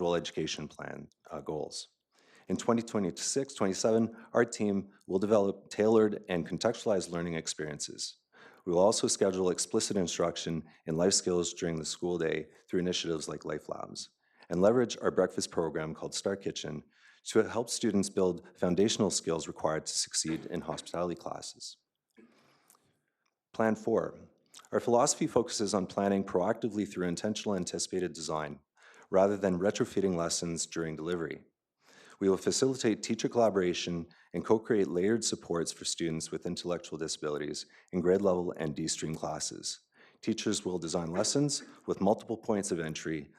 education plan goals. In 2026-27, our team will develop tailored and contextualized learning experiences. We will also schedule explicit instruction in life skills during the school day through initiatives like Life Labs, and leverage our breakfast program called Star Kitchen to help students build foundational skills required to succeed in hospitality classes. Plan 4. Our philosophy focuses on planning proactively through intentional anticipated design, rather than retrofitting lessons during delivery. We will facilitate teacher collaboration and co-create layered supports for students with intellectual disabilities in grade level and D-stream classes. Teachers will design lessons with multiple points of entry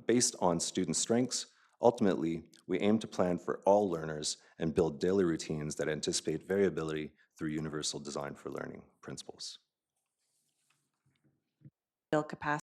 based on student strengths. Ultimately, we aim to plan for all learners and build daily routines that anticipate variability through universal design for learning principles. Build capacity.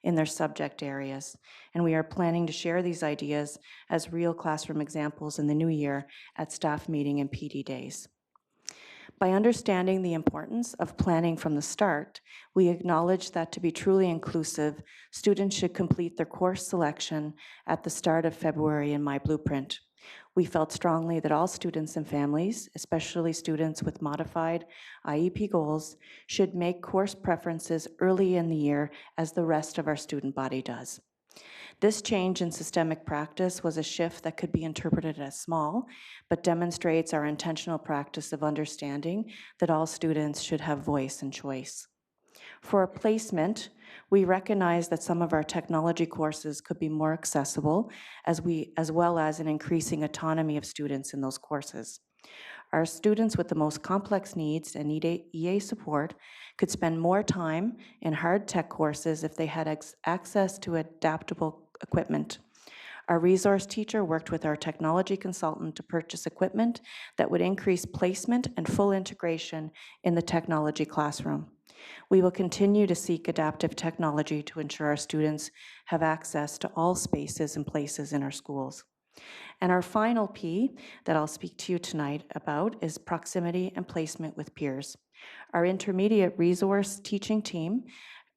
In their subject areas, and we are planning to share these ideas as real classroom examples in the new year at staff meeting and PD days. By understanding the importance of planning from the start, we acknowledge that to be truly inclusive, students should complete their course selection at the start of February in My Blueprint. We felt strongly that all students and families, especially students with modified IEP goals, should make course preferences early in the year as the rest of our student body does. This change in systemic practice was a shift that could be interpreted as small, but demonstrates our intentional practice of understanding that all students should have voice and choice. For a placement, we recognize that some of our technology courses could be more accessible, as well as an increasing autonomy of students in those courses. Our students with the most complex needs and need EA support could spend more time in hard tech courses if they had access to adaptable equipment. Our resource teacher worked with our technology consultant to purchase equipment that would increase placement and full integration in the technology classroom. We will continue to seek adaptive technology to ensure our students have access to all spaces and places in our schools. And our final P that I'll speak to you tonight about is proximity and placement with peers. Our intermediate resource teaching team,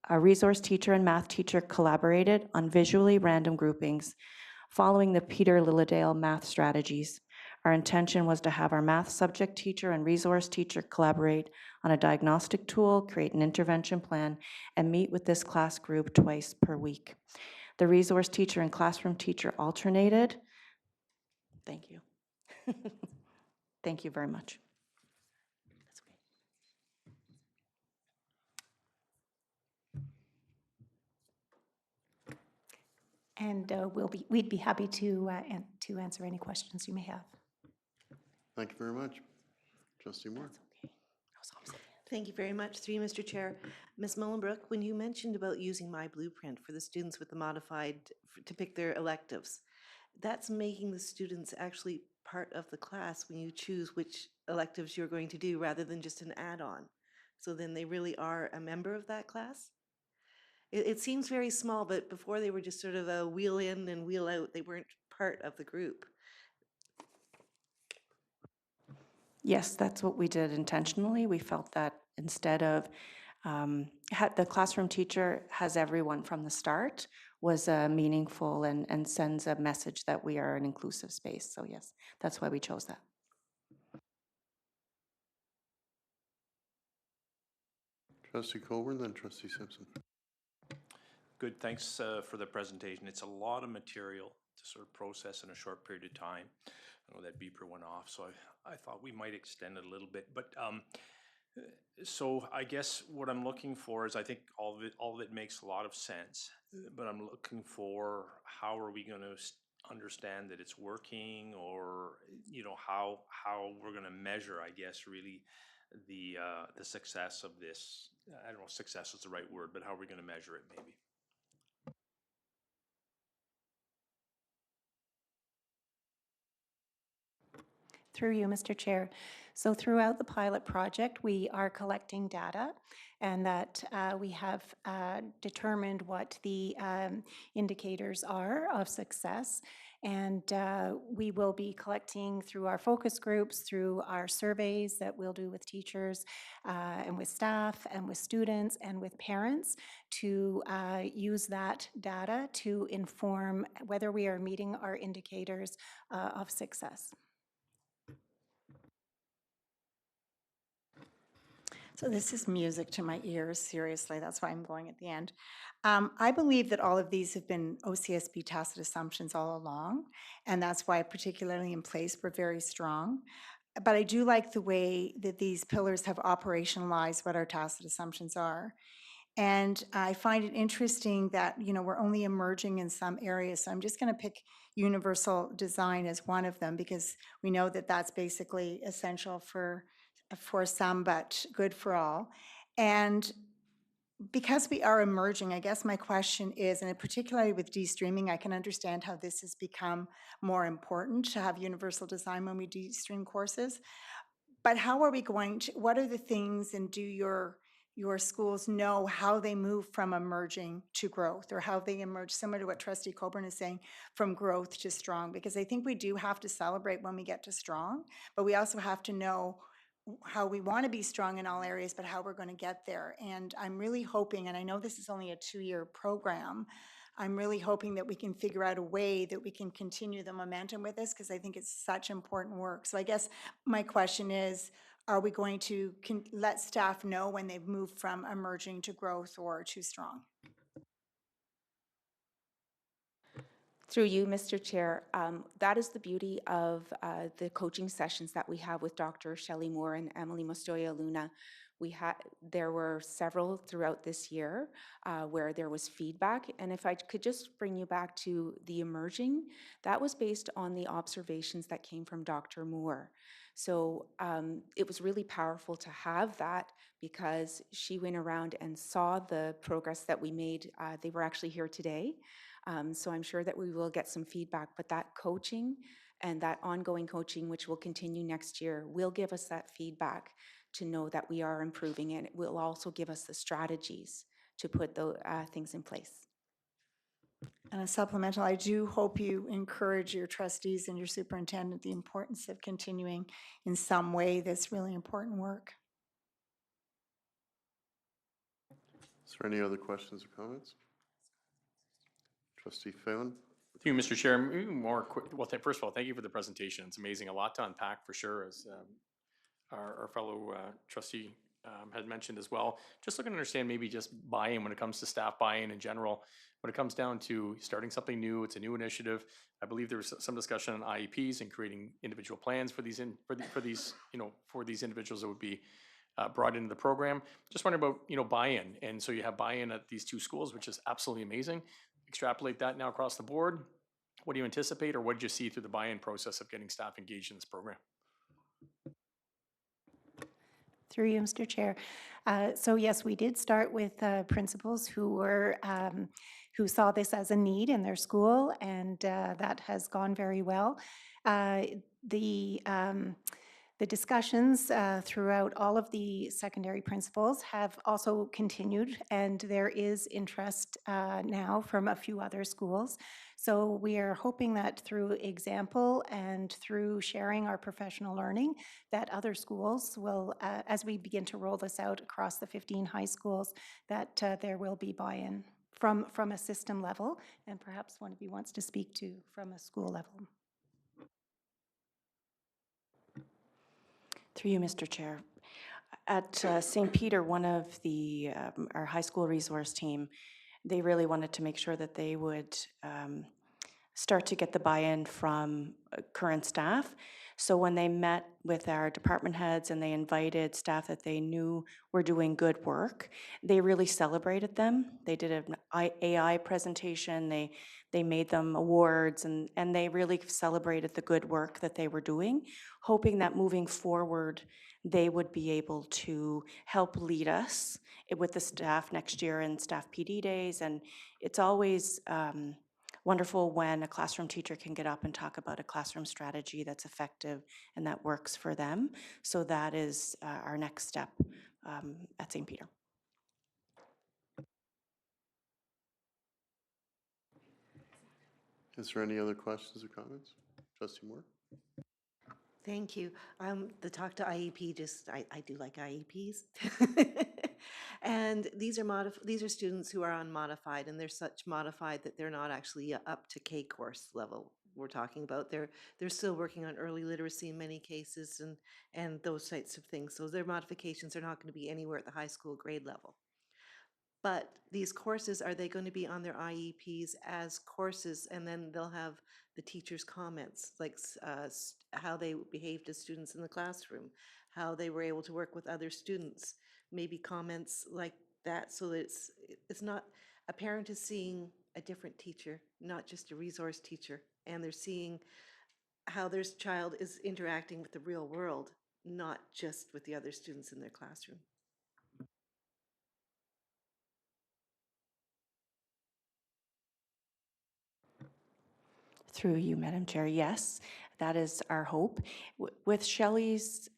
our resource teacher and math teacher collaborated on visually random groupings following the Peter Lilladale math strategies. Our intention was to have our math subject teacher and resource teacher collaborate on a diagnostic tool, create an intervention plan, and meet with this class group twice per week. The resource teacher and classroom teacher alternated. Thank you. Thank you very much. That's okay. And we'd be happy to answer any questions you may have. Thank you very much. Trustee Moore. Thank you very much. Through you, Mr. Chair. Ms. Mullenbrook, when you mentioned about using My Blueprint for the students with the modified, to pick their electives, that's making the students actually part of the class when you choose which electives you're going to do rather than just an add-on. So then they really are a member of that class? It seems very small, but before they were just sort of a wheel in and wheel out. They weren't part of the group. Yes, that's what we did intentionally. We felt that instead of the classroom teacher has everyone from the start was meaningful and sends a message that we are an inclusive space. So yes, that's why we chose that. Trustee Colburn, then Trustee Simpson. Good, thanks for the presentation. It's a lot of material to sort of process in a short period of time. I know that beeper went off, so I thought we might extend it a little bit. But so I guess what I'm looking for is, I think all of it makes a lot of sense, but I'm looking for how are we going to understand that it's working, or how we're going to measure, I guess, really the success of this. I don't know if success is the right word, but how are we going to measure it maybe? Through you, Mr. Chair. So throughout the pilot project, we are collecting data, and that we have determined what the indicators are of success. And we will be collecting through our focus groups, through our surveys that we'll do with teachers and with staff and with students and with parents to use that data to inform whether we are meeting our indicators of success. So this is music to my ears, seriously, that's why I'm going at the end. I believe that all of these have been OCSB tacit assumptions all along, and that's why, particularly in place, we're very strong. But I do like the way that these pillars have operationalized what our tacit assumptions are. And I find it interesting that, you know, we're only emerging in some areas. So I'm just going to pick universal design as one of them because we know that that's basically essential for some, but good for all. And because we are emerging, I guess my question is, and particularly with de-streaming, I can understand how this has become more important to have universal design when we de-stream courses. But how are we going to, what are the things, and do your schools know how they move from emerging to growth, or how they emerge, similar to what Trustee Coburn is saying, from growth to strong? Because I think we do have to celebrate when we get to strong, but we also have to know how we want to be strong in all areas, but how we're going to get there. And I'm really hoping, and I know this is only a 2-year program, I'm really hoping that we can figure out a way that we can continue the momentum with this, because I think it's such important work. So I guess my question is, are we going to let staff know when they've moved from emerging to growth or to strong? Through you, Mr. Chair, that is the beauty of the coaching sessions that we have with Dr. Shelley Moore and Emily Mostoya Luna. There were several throughout this year where there was feedback, and if I could just bring you back to the emerging, that was based on the observations that came from Dr. Moore. So it was really powerful to have that because she went around and saw the progress that we made. They were actually here today. So I'm sure that we will get some feedback, but that coaching and that ongoing coaching, which will continue next year, will give us that feedback to know that we are improving, and it will also give us the strategies to put the things in place. And a supplemental, I do hope you encourage your trustees and your superintendent the importance of continuing in some way this really important work. Is there any other questions or comments? Trustee Phelan? Thank you, Mr. Chair. Maybe more quick. Well, first of all, thank you for the presentation. It's amazing. A lot to unpack for sure, as our fellow trustee had mentioned as well. Just looking to understand maybe just buy-in when it comes to staff buy-in in general. When it comes down to starting something new, it's a new initiative. I believe there was some discussion on IEPs and creating individual plans for these individuals that would be brought into the program. Just wondering about buy-in, and so you have buy-in at these 2 schools, which is absolutely amazing. Extrapolate that now across the board. What do you anticipate, or what did you see through the buy-in process of getting staff engaged in this program? Through you, Mr. Chair. So yes, we did start with principals who saw this as a need in their school, and that has gone very well. The discussions throughout all of the secondary principals have also continued, and there is interest now from a few other schools. So we are hoping that through example and through sharing our professional learning, that other schools will, as we begin to roll this out across the 15 high schools, that there will be buy-in from a system level, and perhaps one of you wants to speak to from a school level. Through you, Mr. Chair. At St. Peter, one of our high school resource team, they really wanted to make sure that they would start to get the buy-in from current staff. So when they met with our department heads and they invited staff that they knew were doing good work, they really celebrated them. They did an AI presentation, they made them awards, and they really celebrated the good work that they were doing, hoping that moving forward, they would be able to help lead us with the staff next year in staff PD days. And it's always wonderful when a classroom teacher can get up and talk about a classroom strategy that's effective and that works for them. So that is our next step at St. Peter. Is there any other questions or comments? Trustee Moore? Thank you. The talk to IEP, just, I do like IEPs. And these are students who are on modified, and they're such modified that they're not actually up to K course level we're talking about. They're still working on early literacy in many cases and those types of things. So their modifications are not going to be anywhere at the high school grade level. But these courses, are they going to be on their IEPs as courses, and then they'll have the teacher's comments, like how they behaved as students in the classroom, how they were able to work with other students, maybe comments like that, so that it's not, a parent is seeing a different teacher, not just a resource teacher, and they're seeing how their child is interacting with the real world, not just with the other students in their classroom. Through you, Madam Chair, yes, that is our hope. With Shelley's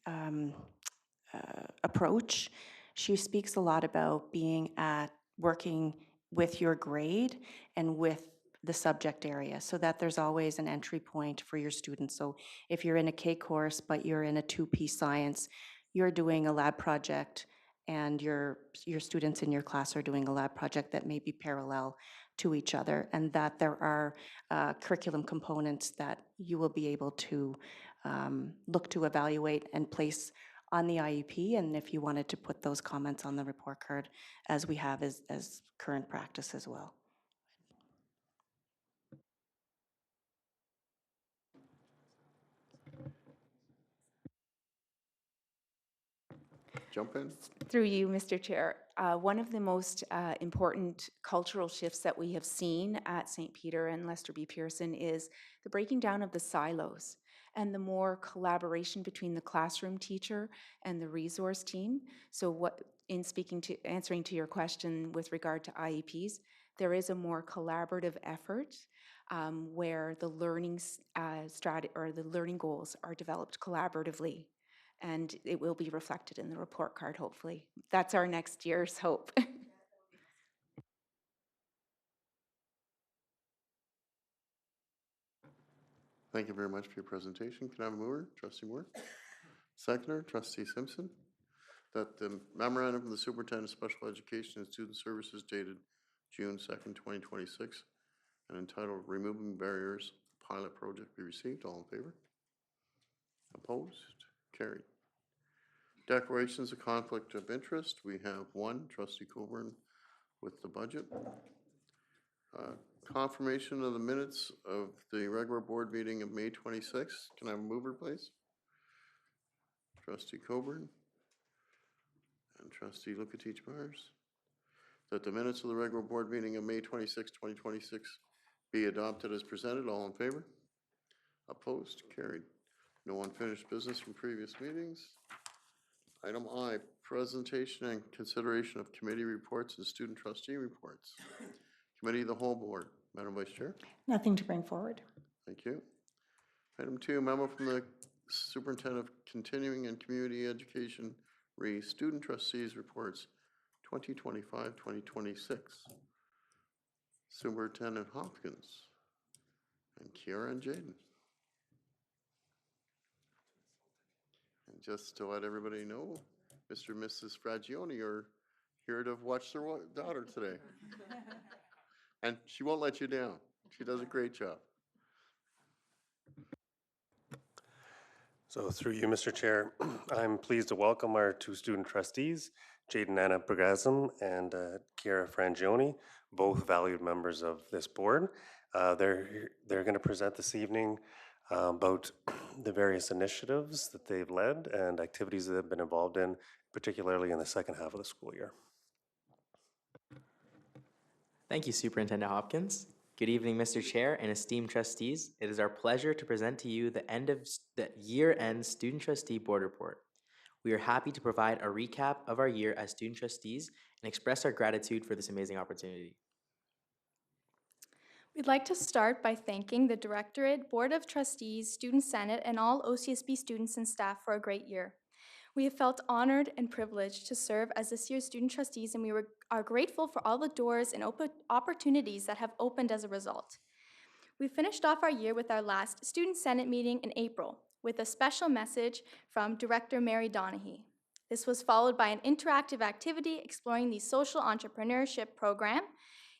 approach, she speaks a lot about working with your grade and with the subject area, so that there's always an entry point for your students. So if you're in a K course, but you're in a 2P science, you're doing a lab project, and your students in your class are doing a lab project that may be parallel to each other, and that there are curriculum components that you will be able to look to evaluate and place on the IEP, and if you wanted to put those comments on the report card, as we have as current practice as well. Jump in. Through you, Mr. Chair, one of the most important cultural shifts that we have seen at St. Peter and Lester B. Pearson is the breaking down of the silos and the more collaboration between the classroom teacher and the resource team. So answering to your question with regard to IEPs, there is a more collaborative effort where the learning or the learning goals are developed collaboratively. And it will be reflected in the report card, hopefully. That's our next year's hope. Thank you very much for your presentation. Can I have a mover? Trustee Moore. Seconder, Trustee Simpson. That the memorandum from the Superintendent of Special Education and Student Services dated June 2nd, 2026, and entitled Removing Barriers Pilot Project be received. All in favor? Opposed? Carried. Declarations of conflict of interest. We have one, Trustee Coburn with the budget. Confirmation of the minutes of the regular board meeting of May 26th. Can I have a mover, please? Trustee Coburn and Trustee Lukatich-Myers. That the minutes of the regular board meeting of May 26, 2026 be adopted as presented. All in favor? Opposed? Carried. No unfinished business from previous meetings. Item I, presentation and consideration of committee reports and student trustee reports. Committee of the whole board. Madam Vice Chair. Nothing to bring forward. Thank you. Item 2, memo from the Superintendent of Continuing and Community Education, Student Trustees Reports 2025-2026. Superintendent Hopkins and Kiara and Jaden. And just to let everybody know, Mr. and Mrs. Fragioni are here to watch their daughter today. And she won't let you down. She does a great job. So through you, Mr. Chair, I'm pleased to welcome our two student trustees, Jaden Anna Bragazim and Kiara Frangioni, both valued members of this board. They're going to present this evening about the various initiatives that they've led and activities that they've been involved in, particularly in the second half of the school year. Thank you, Superintendent Hopkins. Good evening, Mr. Chair and esteemed trustees. It is our pleasure to present to you the year-end Student Trustee Board Report. We are happy to provide a recap of our year as student trustees and express our gratitude for this amazing opportunity. We'd like to start by thanking the Directorate, Board of Trustees, Student Senate, and all OCSB students and staff for a great year. We have felt honored and privileged to serve as this year's student trustees, and are grateful for all the doors and opportunities that have opened as a result. We finished off our year with our last Student Senate meeting in April with a special message from Director Mary Donaghy. This was followed by an interactive activity exploring the social entrepreneurship program,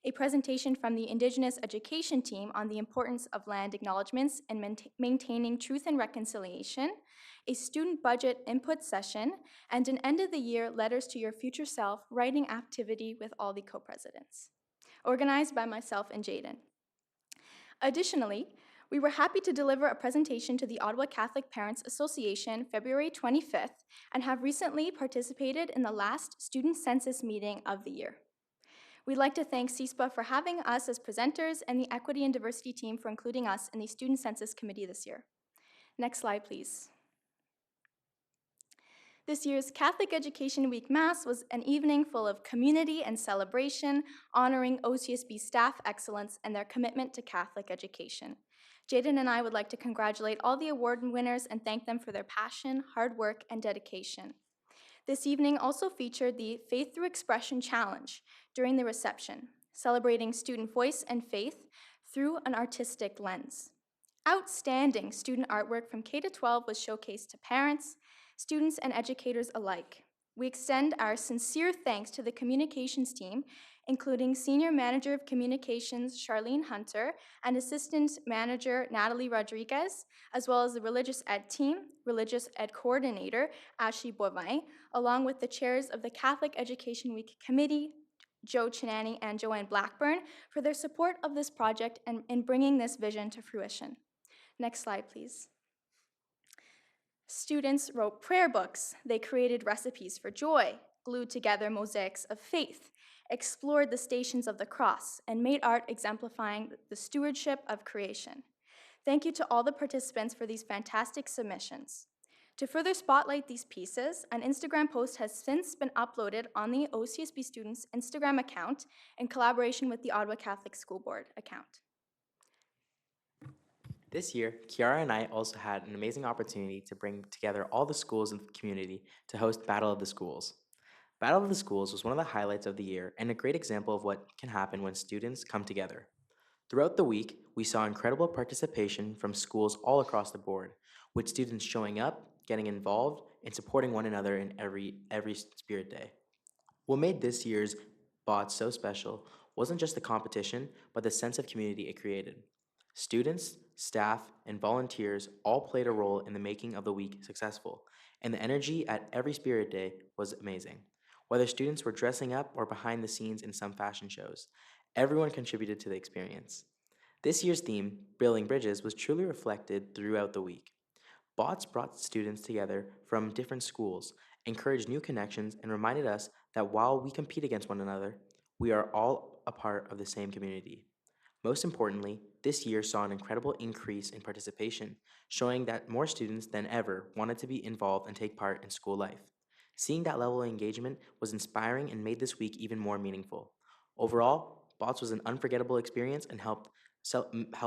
a presentation from the Indigenous education team on the importance of land acknowledgements and maintaining truth and reconciliation, a student budget input session, and an end of the year letters to your future self writing activity with all the co-presidents, organized by myself and Jaden. Additionally, we were happy to deliver a presentation to the Ottawa Catholic Parents Association February 25th and have recently participated in the last student census meeting of the year. We'd like to thank CSPA for having us as presenters and the Equity and Diversity team for including us in the Student Census Committee this year. Next slide, please. This year's Catholic Education Week Mass was an evening full of community and celebration, honoring OCSB staff excellence and their commitment to Catholic education. Jaden and I would like to congratulate all the award winners and thank them for their passion, hard work, and dedication. This evening also featured the Faith Through Expression Challenge during the reception, celebrating student voice and faith through an artistic lens. Outstanding student artwork from K-12 was showcased to parents, students, and educators alike. We extend our sincere thanks to the communications team, including Senior Manager of Communications Charlene Hunter and Assistant Manager Natalie Rodriguez, as well as the Religious Ed team, Religious Ed Coordinator Ashley Boivin, along with the chairs of the Catholic Education Week Committee, Joe Chinani and Joanne Blackburn, for their support of this project and in bringing this vision to fruition. Next slide, please. Students wrote prayer books. They created recipes for joy, glued together mosaics of faith, explored the stations of the cross, and made art exemplifying the stewardship of creation. Thank you to all the participants for these fantastic submissions. To further spotlight these pieces, an Instagram post has since been uploaded on the OCSB students' Instagram account in collaboration with the Ottawa Catholic School Board account. This year, Kiara and I also had an amazing opportunity to bring together all the schools in the community to host Battle of the Schools. Battle of the Schools was one of the highlights of the year and a great example of what can happen when students come together. Throughout the week, we saw incredible participation from schools all across the board, with students showing up, getting involved, and supporting one another in every Spirit Day. What made this year's BOT so special wasn't just the competition, but the sense of community it created. Students, staff, and volunteers all played a role in the making of the week successful, and the energy at every Spirit Day was amazing. Whether students were dressing up or behind the scenes in some fashion shows, everyone contributed to the experience. This year's theme, Building Bridges, was truly reflected throughout the week. BOTS brought students together from different schools, encouraged new connections, and reminded us that while we compete against one another, we are all a part of the same community. Most importantly, this year saw an incredible increase in participation, showing that more students than ever wanted to be involved and take part in school life. Seeing that level of engagement was inspiring and made this week even more meaningful. Overall, BOTS was an unforgettable experience and helped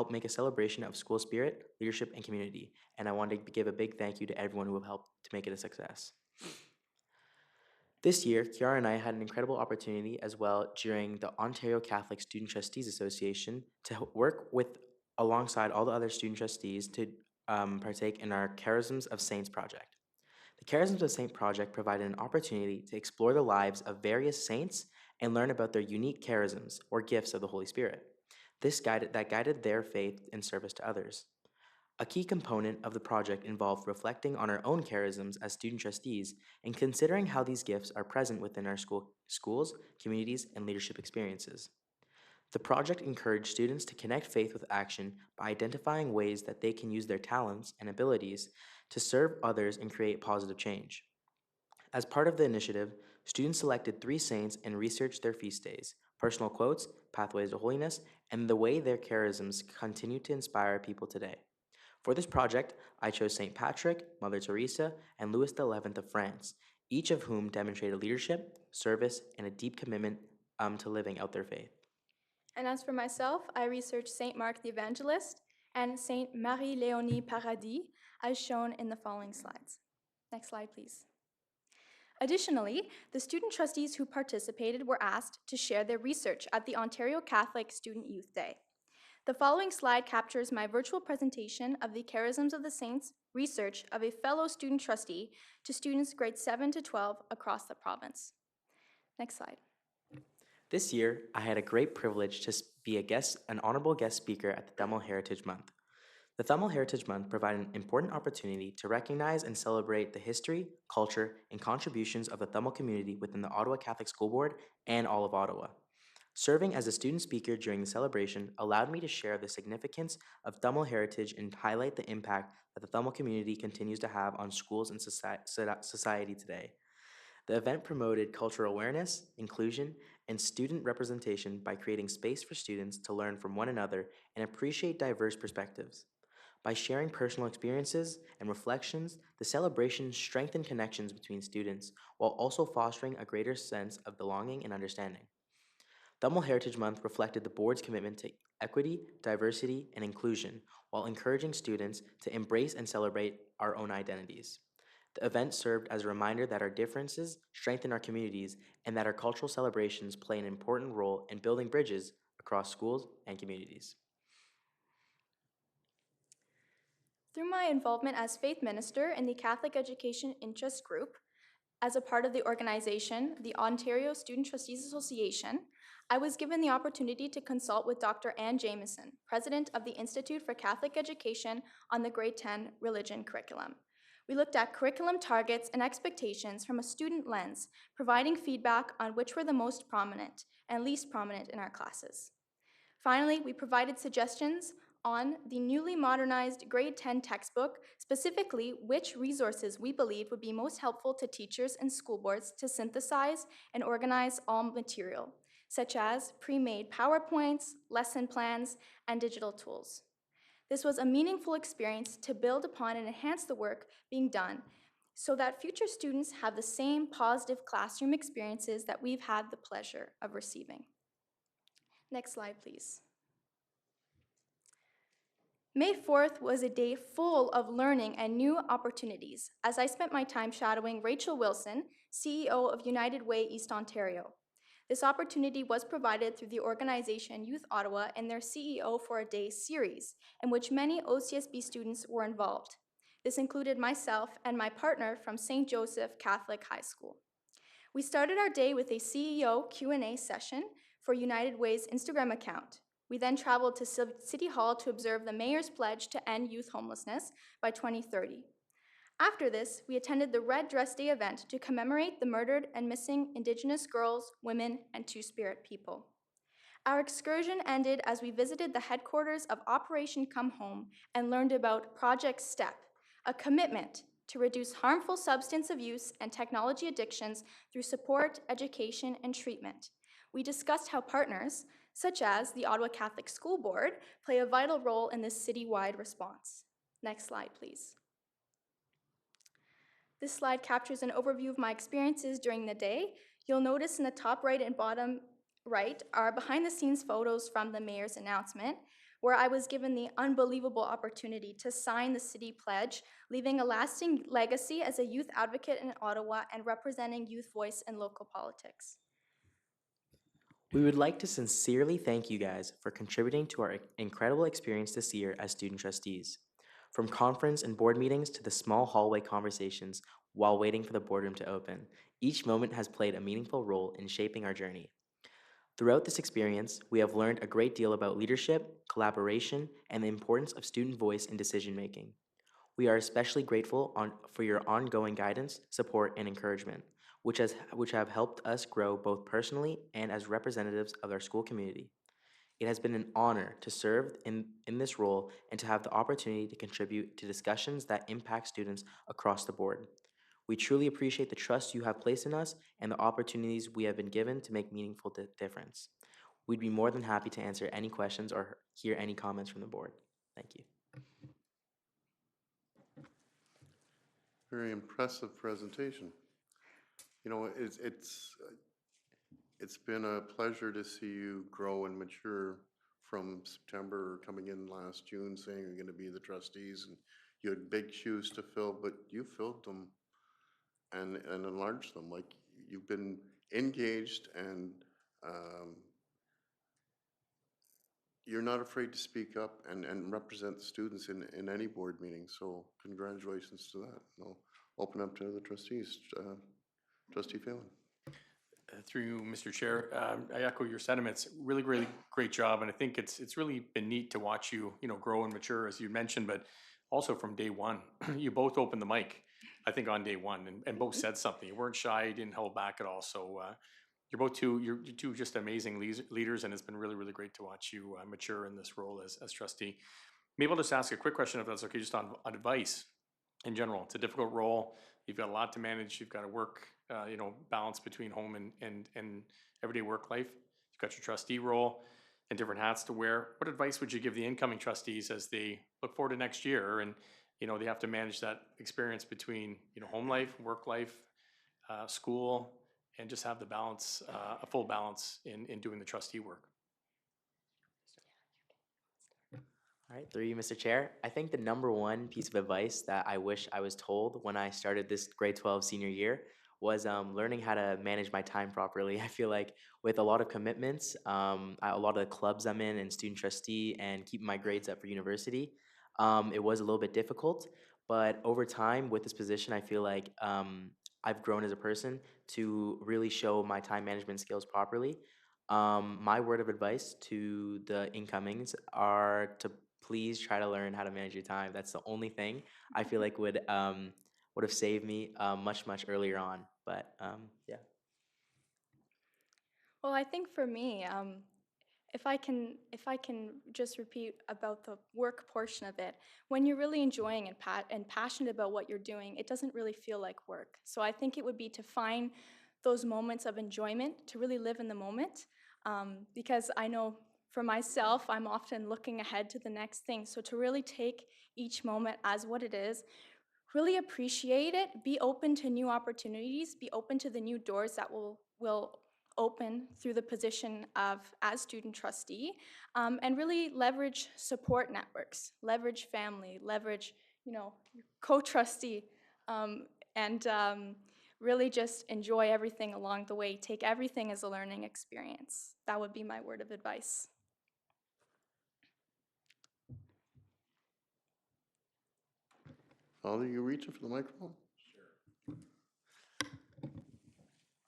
make a celebration of school spirit, leadership, and community. And I want to give a big thank you to everyone who helped to make it a success. This year, Kiara and I had an incredible opportunity as well during the Ontario Catholic Student Trustees Association to work alongside all the other student trustees to partake in our Charisms of Saints project. The Charisms of Saints project provided an opportunity to explore the lives of various saints and learn about their unique charisms or gifts of the Holy Spirit. That guided their faith and service to others. A key component of the project involved reflecting on our own charisms as student trustees and considering how these gifts are present within our schools, communities, and leadership experiences. The project encouraged students to connect faith with action by identifying ways that they can use their talents and abilities to serve others and create positive change. As part of the initiative, students selected 3 saints and researched their feast days, personal quotes, pathways to holiness, and the way their charisms continue to inspire people today. For this project, I chose St. Patrick, Mother Teresa, and Louis XI of France, each of whom demonstrated leadership, service, and a deep commitment to living out their faith. And as for myself, I researched Saint Mark the Evangelist and Saint Marie-Léonie Paradis, as shown in the following slides. Next slide, please. Additionally, the student trustees who participated were asked to share their research at the Ontario Catholic Student Youth Day. The following slide captures my virtual presentation of the Charisms of the Saints research of a fellow student trustee to students grades 7 to 12 across the province. Next slide. This year, I had a great privilege to be an honorable guest speaker at the Thummel Heritage Month. The Thummel Heritage Month provided an important opportunity to recognize and celebrate the history, culture, and contributions of the Thummel community within the Ottawa Catholic School Board and all of Ottawa. Serving as a student speaker during the celebration allowed me to share the significance of Thummel heritage and highlight the impact that the Thummel community continues to have on schools and society today. The event promoted cultural awareness, inclusion, and student representation by creating space for students to learn from one another and appreciate diverse perspectives. By sharing personal experiences and reflections, the celebration strengthened connections between students while also fostering a greater sense of belonging and understanding. Thummel Heritage Month reflected the board's commitment to equity, diversity, and inclusion while encouraging students to embrace and celebrate our own identities. The event served as a reminder that our differences strengthen our communities and that our cultural celebrations play an important role in building bridges across schools and communities. Through my involvement as faith minister in the Catholic Education Interest Group, as a part of the organization, the Ontario Student Trustees Association, I was given the opportunity to consult with Dr. Ann Jamieson, president of the Institute for Catholic Education, on the grade 10 religion curriculum. We looked at curriculum targets and expectations from a student lens, providing feedback on which were the most prominent and least prominent in our classes. Finally, we provided suggestions on the newly modernized grade 10 textbook, specifically which resources we believe would be most helpful to teachers and school boards to synthesize and organize all material, such as pre-made PowerPoints, lesson plans, and digital tools. This was a meaningful experience to build upon and enhance the work being done so that future students have the same positive classroom experiences that we've had the pleasure of receiving. Next slide, please. May 4th was a day full of learning and new opportunities as I spent my time shadowing Rachel Wilson, CEO of United Way East Ontario. This opportunity was provided through the organization Youth Ottawa and their CEO for a Day series, in which many OCSB students were involved. This included myself and my partner from St. Joseph Catholic High School. We started our day with a CEO Q&A session for United Way's Instagram account. We then traveled to City Hall to observe the Mayor's pledge to end youth homelessness by 2030. After this, we attended the Red Dress Day event to commemorate the murdered and missing Indigenous girls, women, and Two-Spirit people. Our excursion ended as we visited the headquarters of Operation Come Home and learned about Project STEP, a commitment to reduce harmful substance abuse and technology addictions through support, education, and treatment. We discussed how partners, such as the Ottawa Catholic School Board, play a vital role in this citywide response. Next slide, please. This slide captures an overview of my experiences during the day. You'll notice in the top right and bottom right are behind-the-scenes photos from the mayor's announcement, where I was given the unbelievable opportunity to sign the city pledge, leaving a lasting legacy as a youth advocate in Ottawa and representing youth voice in local politics. We would like to sincerely thank you guys for contributing to our incredible experience this year as student trustees. From conference and board meetings to the small hallway conversations while waiting for the boardroom to open, each moment has played a meaningful role in shaping our journey. Throughout this experience, we have learned a great deal about leadership, collaboration, and the importance of student voice in decision-making. We are especially grateful for your ongoing guidance, support, and encouragement, which have helped us grow both personally and as representatives of our school community. It has been an honor to serve in this role and to have the opportunity to contribute to discussions that impact students across the board. We truly appreciate the trust you have placed in us and the opportunities we have been given to make meaningful difference. We'd be more than happy to answer any questions or hear any comments from the board. Thank you. Very impressive presentation. You know, it's been a pleasure to see you grow and mature from September, coming in last June, saying you're gonna be the trustees, and you had big shoes to fill, but you filled them and enlarged them. Like, you've been engaged and, you're not afraid to speak up and represent the students in any board meeting, so congratulations to that. I'll open up to the trustees. Trustee Phelan. Through you, Mr. Chair, I echo your sentiments. Really, really great job, and I think it's really been neat to watch you, grow and mature, as you mentioned, but also from day one. You both opened the mic, I think, on day one, and both said something. You weren't shy, you didn't hold back at all. So you're two just amazing leaders, and it's been really, really great to watch you mature in this role as trustee. Maybe I'll just ask a quick question, if that's okay, just on advice in general. It's a difficult role. You've got a lot to manage. You've got to work, balance between home and everyday work life. You've got your trustee role and different hats to wear. What advice would you give the incoming trustees as they look forward to next year and, they have to manage that experience between, home life, work life, school, and just have the balance, a full balance in doing the trustee work? All right, through you, Mr. Chair. I think the number one piece of advice that I wish I was told when I started this grade 12 senior year was learning how to manage my time properly. I feel like with a lot of commitments, a lot of the clubs I'm in and student trustee and keeping my grades up for university, it was a little bit difficult. But over time with this position, I feel like I've grown as a person to really show my time management skills properly. My word of advice to the incomings are to please try to learn how to manage your time. That's the only thing I feel like would have saved me much earlier on. But yeah. Well, I think for me, if I can just repeat about the work portion of it, when you're really enjoying and passionate about what you're doing, it doesn't really feel like work. So I think it would be to find those moments of enjoyment, to really live in the moment, because I know for myself, I'm often looking ahead to the next thing. So to really take each moment as what it is, really appreciate it, be open to new opportunities, be open to the new doors that will open through the position of as student trustee, and really leverage support networks, leverage family, leverage, co-trustee, and really just enjoy everything along the way. Take everything as a learning experience. That would be my word of advice. Father, you reaching for the microphone?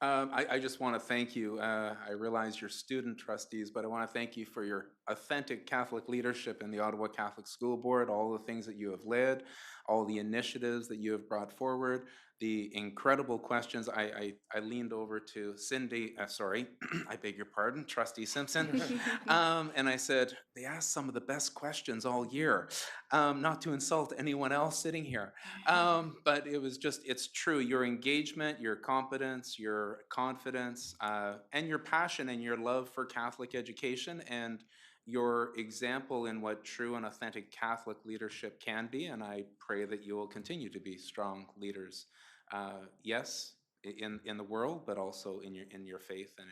I just want to thank you. I realize you're student trustees, but I want to thank you for your authentic Catholic leadership in the Ottawa Catholic School Board, all the things that you have led, all the initiatives that you have brought forward, the incredible questions. I leaned over to Cindy, sorry, I beg your pardon, Trustee Simpson, and I said, they asked some of the best questions all year, not to insult anyone else sitting here. But it was just, it's true. Your engagement, your competence, your confidence, and your passion and your love for Catholic education and your example in what true and authentic Catholic leadership can be. And I pray that you will continue to be strong leaders. Yes, in the world, but also in your faith and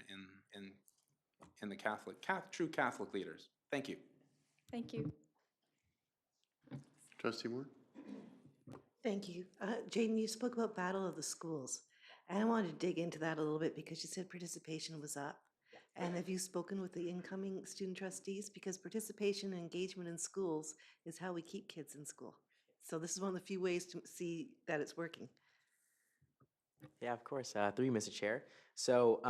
in the true Catholic leaders. Thank you. Thank you. Trustee Moore? Thank you. Jaden, you spoke about Battle of the Schools, and I wanted to dig into that a little bit because you said participation was up. And have you spoken with the incoming student trustees? Because participation and engagement in schools is how we keep kids in school. So this is one of the few ways to see that it's working. Yeah, of course. Through you, Mr. Chair. So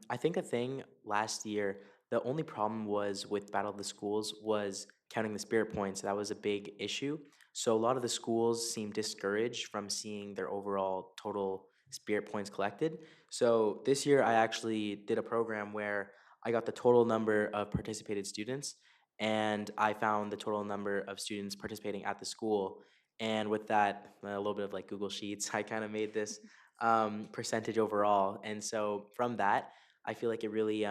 I think a thing last year, the only problem was with Battle of the Schools was counting the spirit points. That was a big issue. So a lot of the schools seemed discouraged from seeing their overall total spirit points collected. So this year I actually did a program where I got the total number of participated students and I found the total number of students participating at the school. And with that, a little bit of like Google Sheets, I kind of made this percentage overall. And so from that, I feel like it really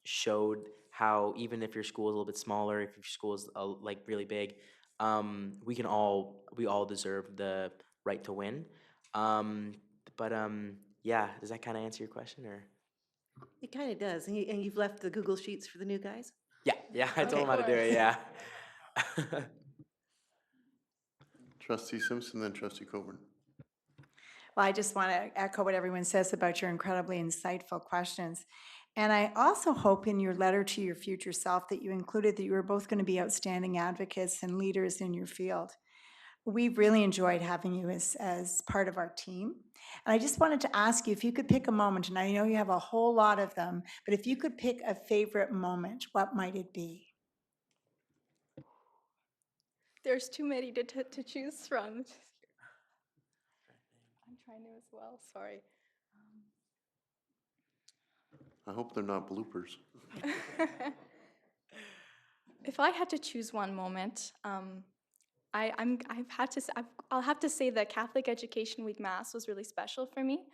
showed how even if your school is a little bit smaller, if your school is like really big, we all deserve the right to win. But yeah, does that kind of answer your question or? It kind of does. And you've left the Google Sheets for the new guys? Yeah, I told Okay. him how to do it, yeah. Trustee Simpson, then trustee Coburn. Well, I just want to echo what everyone says about your incredibly insightful questions. And I also hope in your letter to your future self that you included that you were both going to be outstanding advocates and leaders in your field. We really enjoyed having you as part of our team. And I just wanted to ask you if you could pick a moment, and I know you have a whole lot of them, but if you could pick a favorite moment, what might it be? There's too many to choose from. I'm trying to as well, sorry. I hope they're not bloopers. If I had to choose one moment, I'll have to say that Catholic Education Week Mass was really special for me.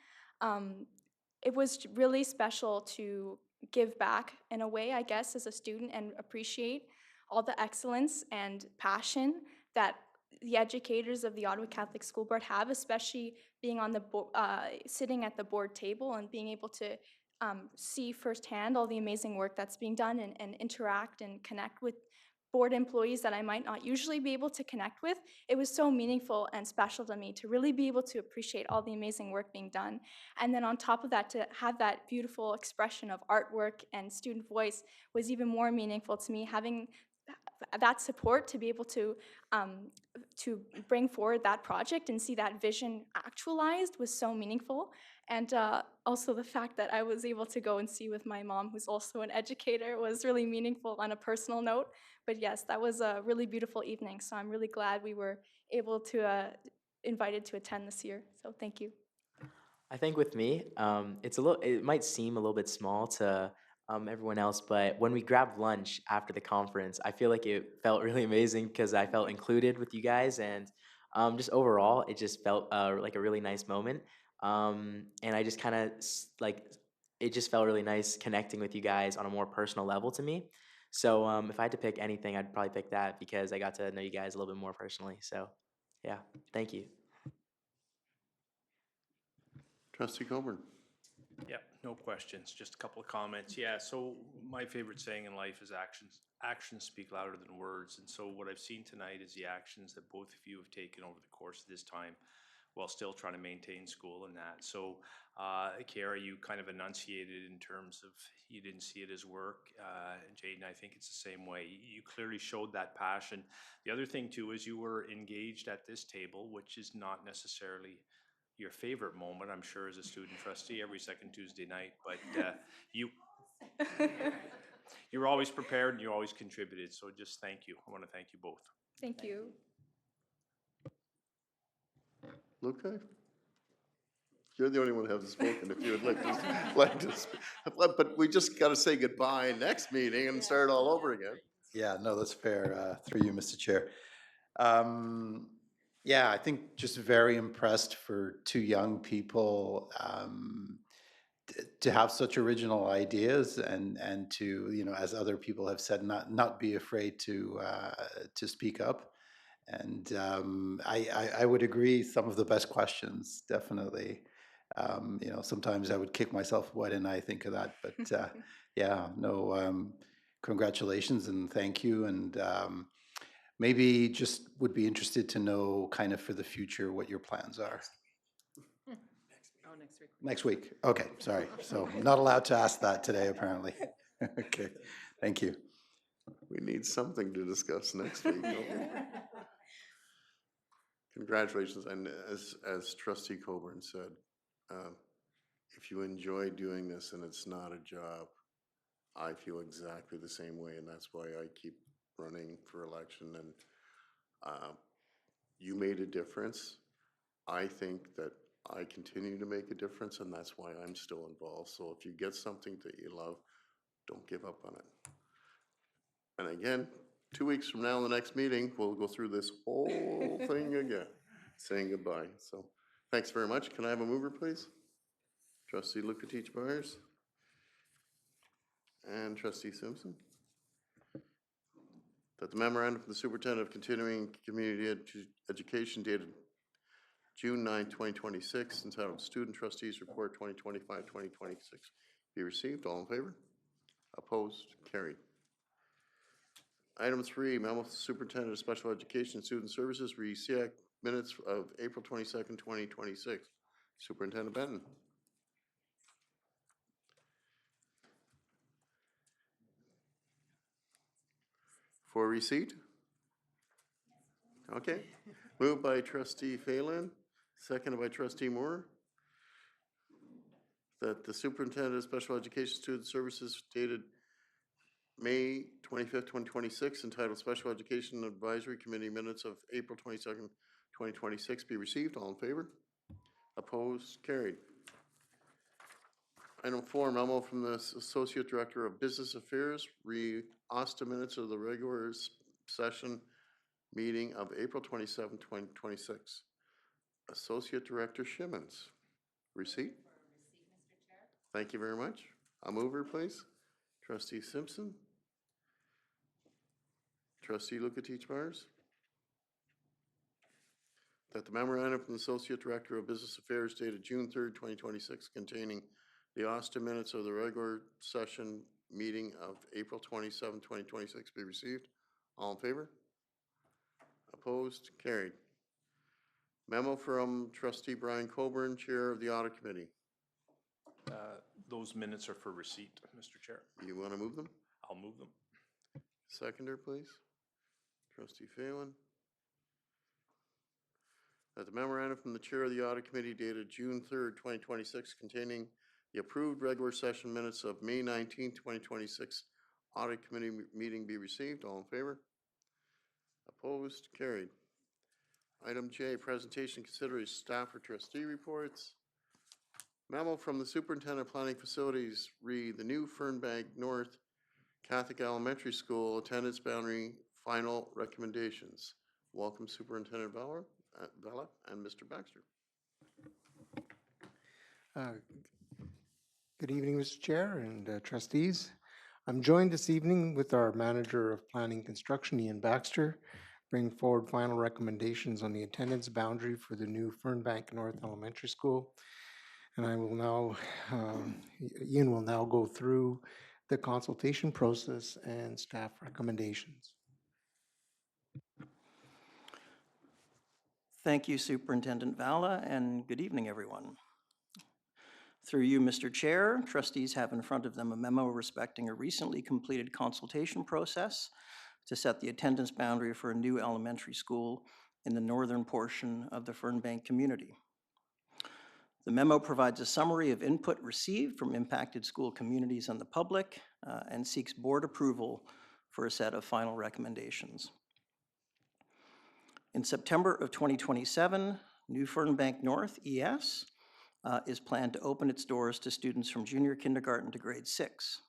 It was really special to give back in a way, I guess, as a student and appreciate all the excellence and passion that the educators of the Ottawa Catholic School Board have, especially being on the sitting at the board table and being able to see firsthand all the amazing work that's being done and interact and connect with board employees that I might not usually be able to connect with. It was so meaningful and special to me to really be able to appreciate all the amazing work being done. And then on top of that, to have that beautiful expression of artwork and student voice was even more meaningful to me. Having that support to be able to bring forward that project and see that vision actualized was so meaningful. And also the fact that I was able to go and see with my mom, who's also an educator, was really meaningful on a personal note. But yes, that was a really beautiful evening. So I'm really glad we were able to invited to attend this year. So thank you. I think with me, it might seem a little bit small to everyone else, but when we grabbed lunch after the conference, I feel like it felt really amazing because I felt included with you guys, and just overall, it just felt like a really nice moment. And I just kind of it just felt really nice connecting with you guys on a more personal level to me. So if I had to pick anything, I'd probably pick that because I got to know you guys a little bit more personally. So yeah, thank you. Trustee Coburn. Yeah, no questions, just a couple of comments. Yeah, so my favorite saying in life is actions speak louder than words. And so what I've seen tonight is the actions that both of you have taken over the course of this time while still trying to maintain school and that. So, Kara, you kind of enunciated in terms of you didn't see it as work. And Jaden, I think it's the same way. You clearly showed that passion. The other thing too is you were engaged at this table, which is not necessarily your favorite moment, I'm sure, as a student trustee every second Tuesday night, but you were always prepared and you always contributed, so just thank you. I want to thank you both. Thank you. Luca? You're the only one who hasn't spoken. If you would like to speak. But we just got to say goodbye next meeting and start all over again. Yeah, no, that's fair, through you, Mr. Chair. Yeah, I think just very impressed for two young people to have such original ideas and to, you know, as other people have said, not be afraid to speak up. And I would agree, some of the best questions, definitely. You know, sometimes I would kick myself, why didn't I think of that? But yeah, no, congratulations and thank you. And maybe just would be interested to know kind of for the future what your plans are. Next week. Okay, sorry. So not allowed to ask that today, apparently. Okay, thank you. We need something to discuss next week. Don't we? Congratulations, and as Trustee Coburn said, if you enjoy doing this and it's not a job, I feel exactly the same way, and that's why I keep running for election. And you made a difference. I think that I continue to make a difference, and that's why I'm still involved. So if you get something that you love, don't give up on it. And again, 2 weeks from now, the next meeting, we'll go through this whole thing again, saying goodbye. So thanks very much. Can I have a mover, please? Trustee Lukatich Byers and Trustee Simpson. That the memorandum from the Superintendent of Continuing Community Education dated June 9, 2026, entitled Student Trustees Report 2025-2026 be received. All in favor? Opposed? Carried. Item 3, memo from the Superintendent of Special Education and Student Services, RESEAC minutes of April 22nd, 2026. Superintendent Benton. For receipt? Okay. Moved by trustee Phelan, seconded by trustee Moore, that the Superintendent of Special Education Student Services dated May 25th, 2026, entitled Special Education Advisory Committee Minutes of April 22nd, 2026 be received. All in favor? Opposed? Carried. Item 4, memo from the Associate Director of Business Affairs, re-Osta minutes of the regular session meeting of April 27, 2026. Associate Director Shimmons. Receipt? Thank you very much. A mover, please. Trustee Simpson. Trustee Lukatich-Mars. That the memorandum from the Associate Director of Business Affairs dated June 3rd, 2026, containing the Osta minutes of the regular session meeting of April 27, 2026 be received. All in favor? Opposed? Carried. Memo from Trustee Brian Coburn, Chair of the Audit Committee. Those minutes are for receipt, Mr. Chair. You want to move them? I'll move them. Seconder, please. Trustee Phelan. That the memorandum from the Chair of the Audit Committee dated June 3rd, 2026, containing the approved regular session minutes of May 19th, 2026 Audit Committee meeting be received. All in favor? Opposed? Carried. Item J, presentation considering staff or trustee reports. Memo from the Superintendent of Planning Facilities read the new Fernbank North Catholic Elementary School attendance boundary final recommendations. Welcome Superintendent Vella and Mr. Baxter. Good evening, Mr. Chair and trustees. I'm joined this evening with our Manager of Planning Construction, Ian Baxter, bringing forward final recommendations on the attendance boundary for the new Fernbank North Elementary School. And I will now, Ian will now go through the consultation process and staff recommendations. Thank you, Superintendent Valla, and good evening, everyone. Through you, Mr. Chair, trustees have in front of them a memo respecting a recently completed consultation process to set the attendance boundary for a new elementary school in the northern portion of the Fernbank community. The memo provides a summary of input received from impacted school communities and the public and seeks board approval for a set of final recommendations. In September of 2027, New Fernbank North, ES, is planned to open its doors to students from junior kindergarten to grade 6.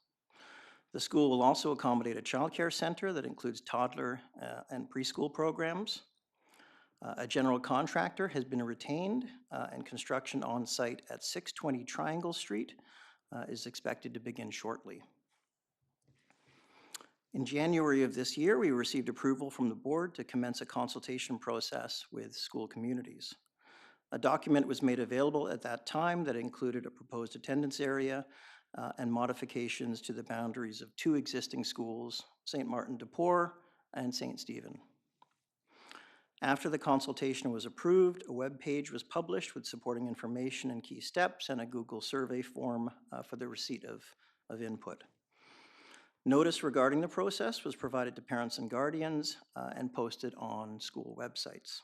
The school will also accommodate a childcare center that includes toddler and preschool programs. A general contractor has been retained and construction on site at 620 Triangle Street is expected to begin shortly. In January of this year, we received approval from the board to commence a consultation process with school communities. A document was made available at that time that included a proposed attendance area and modifications to the boundaries of 2 existing schools, St. Martin de Port and St. Stephen. After the consultation was approved, a web page was published with supporting information and key steps and a Google survey form for the receipt of input. Notice regarding the process was provided to parents and guardians and posted on school websites.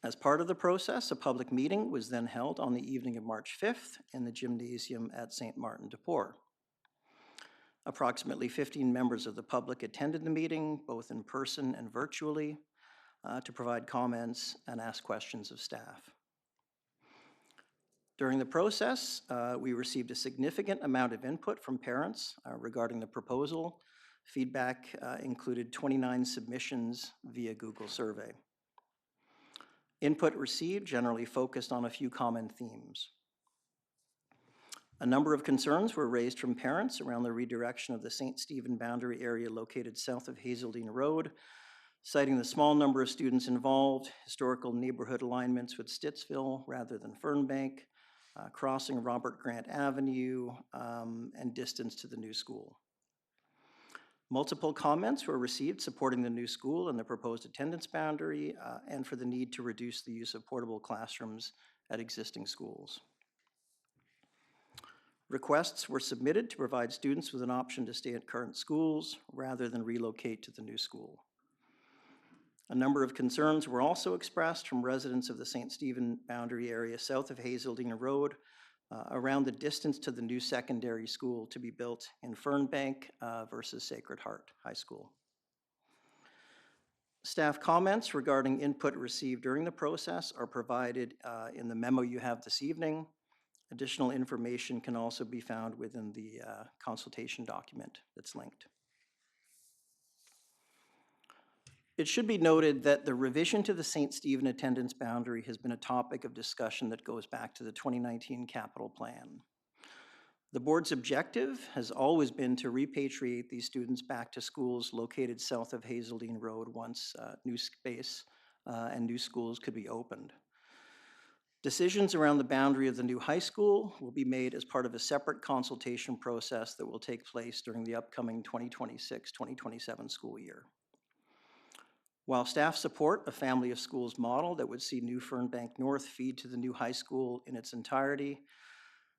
As part of the process, a public meeting was then held on the evening of March 5th in the gymnasium at St. Martin de Port. Approximately 15 members of the public attended the meeting, both in person and virtually, to provide comments and ask questions of staff. During the process, we received a significant amount of input from parents regarding the proposal. Feedback included 29 submissions via Google survey. Input received generally focused on a few common themes. A number of concerns were raised from parents around the redirection of the St. Stephen boundary area located south of Hazeldine Road, citing the small number of students involved, historical neighborhood alignments with Stittsville rather than Fernbank, crossing Robert Grant Avenue, and distance to the new school. Multiple comments were received supporting the new school and the proposed attendance boundary, and for the need to reduce the use of portable classrooms at existing schools. Requests were submitted to provide students with an option to stay at current schools rather than relocate to the new school. A number of concerns were also expressed from residents of the St. Stephen boundary area south of Hazeldine Road around the distance to the new secondary school to be built in Fernbank versus Sacred Heart High School. Staff comments regarding input received during the process are provided in the memo you have this evening. Additional information can also be found within the consultation document that's linked. It should be noted that the revision to the St. Stephen attendance boundary has been a topic of discussion that goes back to the 2019 capital plan. The board's objective has always been to repatriate these students back to schools located south of Hazeldine Road once new space and new schools could be opened. Decisions around the boundary of the new high school will be made as part of a separate consultation process that will take place during the upcoming 2026-2027 school year. While staff support a family of schools model that would see new Fernbank North feed to the new high school in its entirety,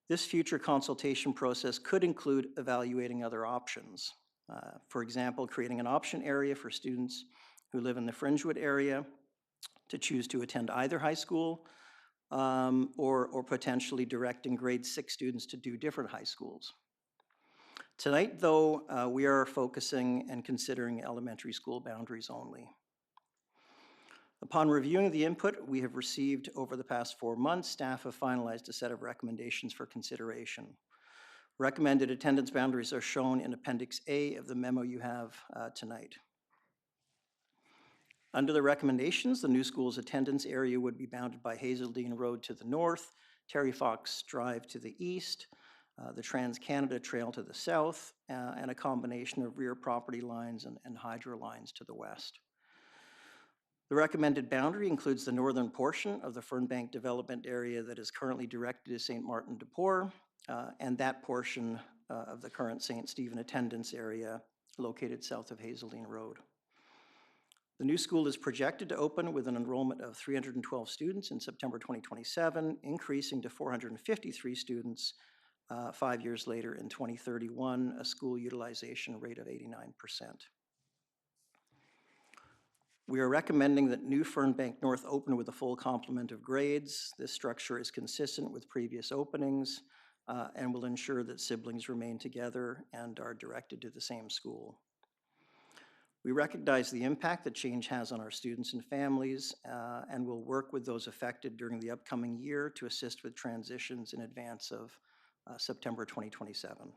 this future consultation process could include evaluating other options. For example, creating an option area for students who live in the Fringewood area to choose to attend either high school, or potentially directing grade 6 students to do different high schools. Tonight, though, we are focusing and considering elementary school boundaries only. Upon reviewing the input we have received over the past 4 months, staff have finalized a set of recommendations for consideration. Recommended attendance boundaries are shown in Appendix A of the memo you have tonight. Under the recommendations, the new school's attendance area would be bounded by Hazeldine Road to the north, Terry Fox Drive to the east, the Trans-Canada Trail to the south, and a combination of rear property lines and hydro lines to the west. The recommended boundary includes the northern portion of the Fernbank development area that is currently directed to St. Martin de Port, and that portion of the current St. Stephen attendance area located south of Hazeldine Road. The new school is projected to open with an enrollment of 312 students in September 2027, increasing to 453 students 5 years later in 2031, a school utilization rate of 89%. We are recommending that new Fernbank North open with a full complement of grades. This structure is consistent with previous openings and will ensure that siblings remain together and are directed to the same school. We recognize the impact that change has on our students and families and will work with those affected during the upcoming year to assist with transitions in advance of September 2027.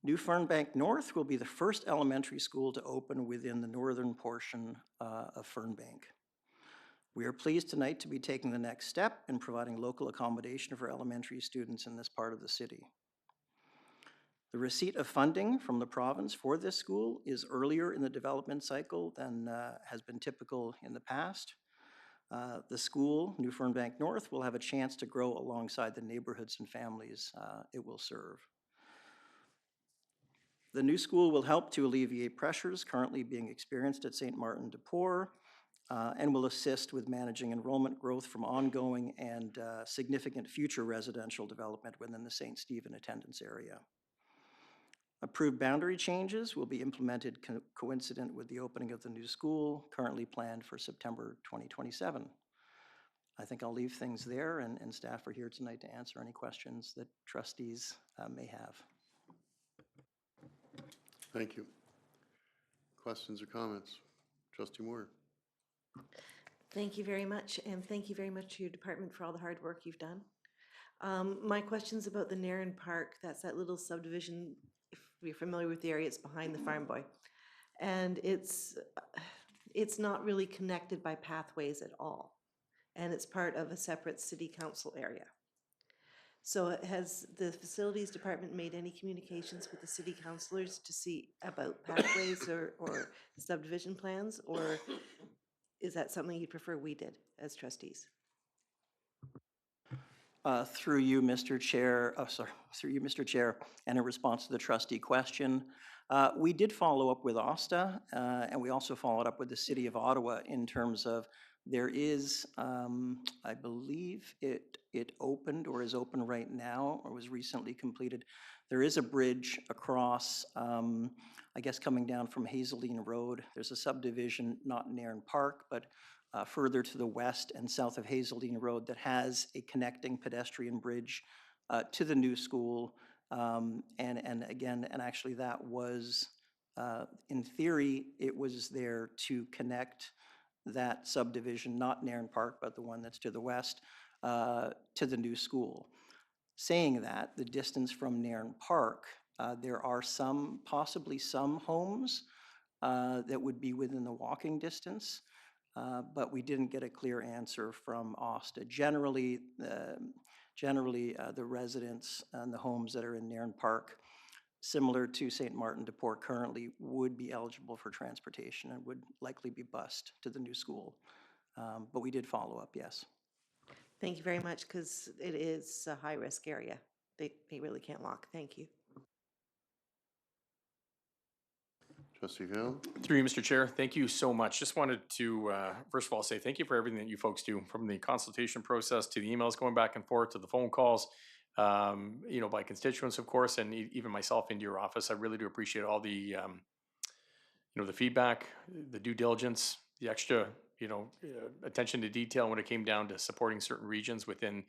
New Fernbank North will be the first elementary school to open within the northern portion of Fernbank. We are pleased tonight to be taking the next step in providing local accommodation for elementary students in this part of the city. The receipt of funding from the province for this school is earlier in the development cycle than has been typical in the past. The school, New Fernbank North, will have a chance to grow alongside the neighborhoods and families it will serve. The new school will help to alleviate pressures currently being experienced at St. Martin de Port and will assist with managing enrollment growth from ongoing and significant future residential development within the St. Stephen attendance area. Approved boundary changes will be implemented coincident with the opening of the new school, currently planned for September 2027. I think I'll leave things there, and staff are here tonight to answer any questions that trustees may have. Thank you. Questions or comments? Trustee Moore. Thank you very much, and thank you very much to your department for all the hard work you've done. My question's about the Nairn Park. That's that little subdivision. If you're familiar with the area, it's behind the Farm Boy. And it's not really connected by pathways at all. And it's part of a separate city council area. So has the facilities department made any communications with the city councilors to see about pathways or subdivision plans? Or is that something you'd prefer we did as trustees? Through you, Mr. Chair, through you, Mr. Chair, and in response to the trustee question, we did follow up with OSTA, and we also followed up with the City of Ottawa in terms of there is, I believe it opened or is open right now or was recently completed. There is a bridge across, I guess coming down from Hazeldine Road. There's a subdivision not in Nairn Park, but further to the west and south of Hazeldine Road that has a connecting pedestrian bridge to the new school. And again, and actually that was, in theory, it was there to connect that subdivision, not Nairn Park, but the one that's to the west, to the new school. Saying that, the distance from Nairn Park, there are possibly some homes that would be within the walking distance. But we didn't get a clear answer from OSTA. Generally, the residents and the homes that are in Nairn Park, similar to St. Martin de Port currently, would be eligible for transportation and would likely be bused to the new school. But we did follow up, yes. Thank you very much, because it is a high-risk area. They really can't walk. Thank you. Trustee Vale? Through you, Mr. Chair, thank you so much. Just wanted to, first of all, say thank you for everything that you folks do, from the consultation process to the emails going back and forth to the phone calls, by constituents, of course, and even myself into your office. I really do appreciate all the, the feedback, the due diligence, the extra, attention to detail when it came down to supporting certain regions within,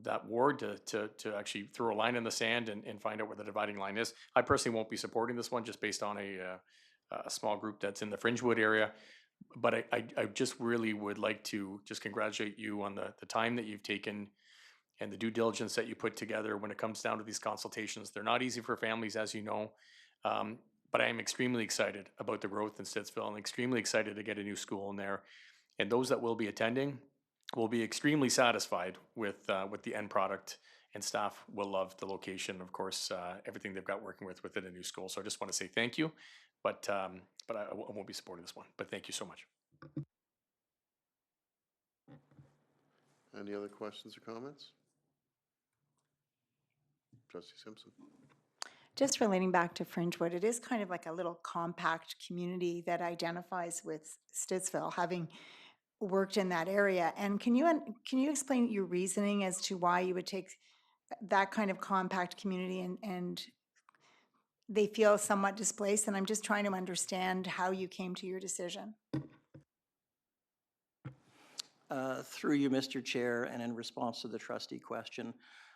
that ward to actually throw a line in the sand and find out where the dividing line is. I personally won't be supporting this one just based on a small group that's in the Fringewood area. But I just really would like to just congratulate you on the time that you've taken and the due diligence that you put together when it comes down to these consultations. They're not easy for families, as you know. But I am extremely excited about the growth in Stittsville and extremely excited to get a new school in there. And those that will be attending will be extremely satisfied with the end product, and staff will love the location, of course, everything they've got working within a new school. So I just want to say thank you, but I won't be supporting this one, but thank you so much. Any other questions or comments? Trustee Simpson? Just relating back to Fringewood, it is kind of like a little compact community that identifies with Stittsville, having worked in that area. And can you explain your reasoning as to why you would take that kind of compact community and they feel somewhat displaced? And I'm just trying to understand how you came to your decision. Through you, Mr. Chair, and in response to the trustee question.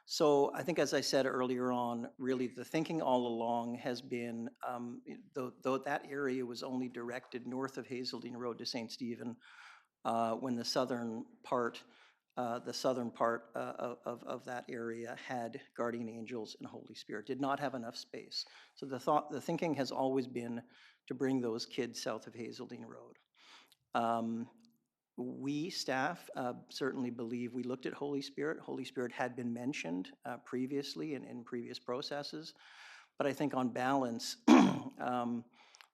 So I think, as I said earlier on, really the thinking all along has been, though that area was only directed north of Hazeldine Road to St. Stephen, when the southern part of that area had guardian angels and Holy Spirit, did not have enough space. So the thinking has always been to bring those kids south of Hazeldine Road. We, staff, certainly believe, we looked at Holy Spirit. Holy Spirit had been mentioned previously in previous processes. But I think on balance,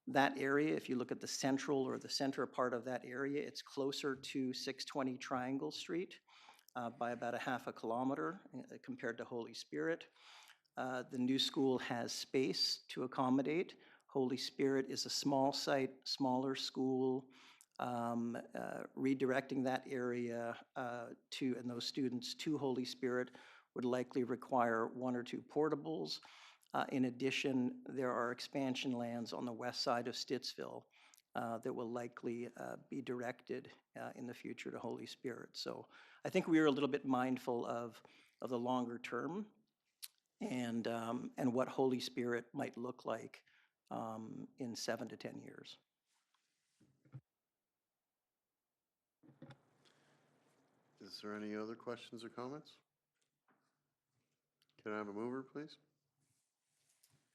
that area, if you look at the central or the center part of that area, it's closer to 620 Triangle Street by about a half a kilometer compared to Holy Spirit. The new school has space to accommodate. Holy Spirit is a small site, smaller school. Redirecting that area and those students to Holy Spirit would likely require 1 or 2 portables. In addition, there are expansion lands on the west side of Stittsville that will likely be directed in the future to Holy Spirit. So I think we are a little bit mindful of the longer term and what Holy Spirit might look like in 7 to 10 years. Is there any other questions or comments? Can I have a mover, please?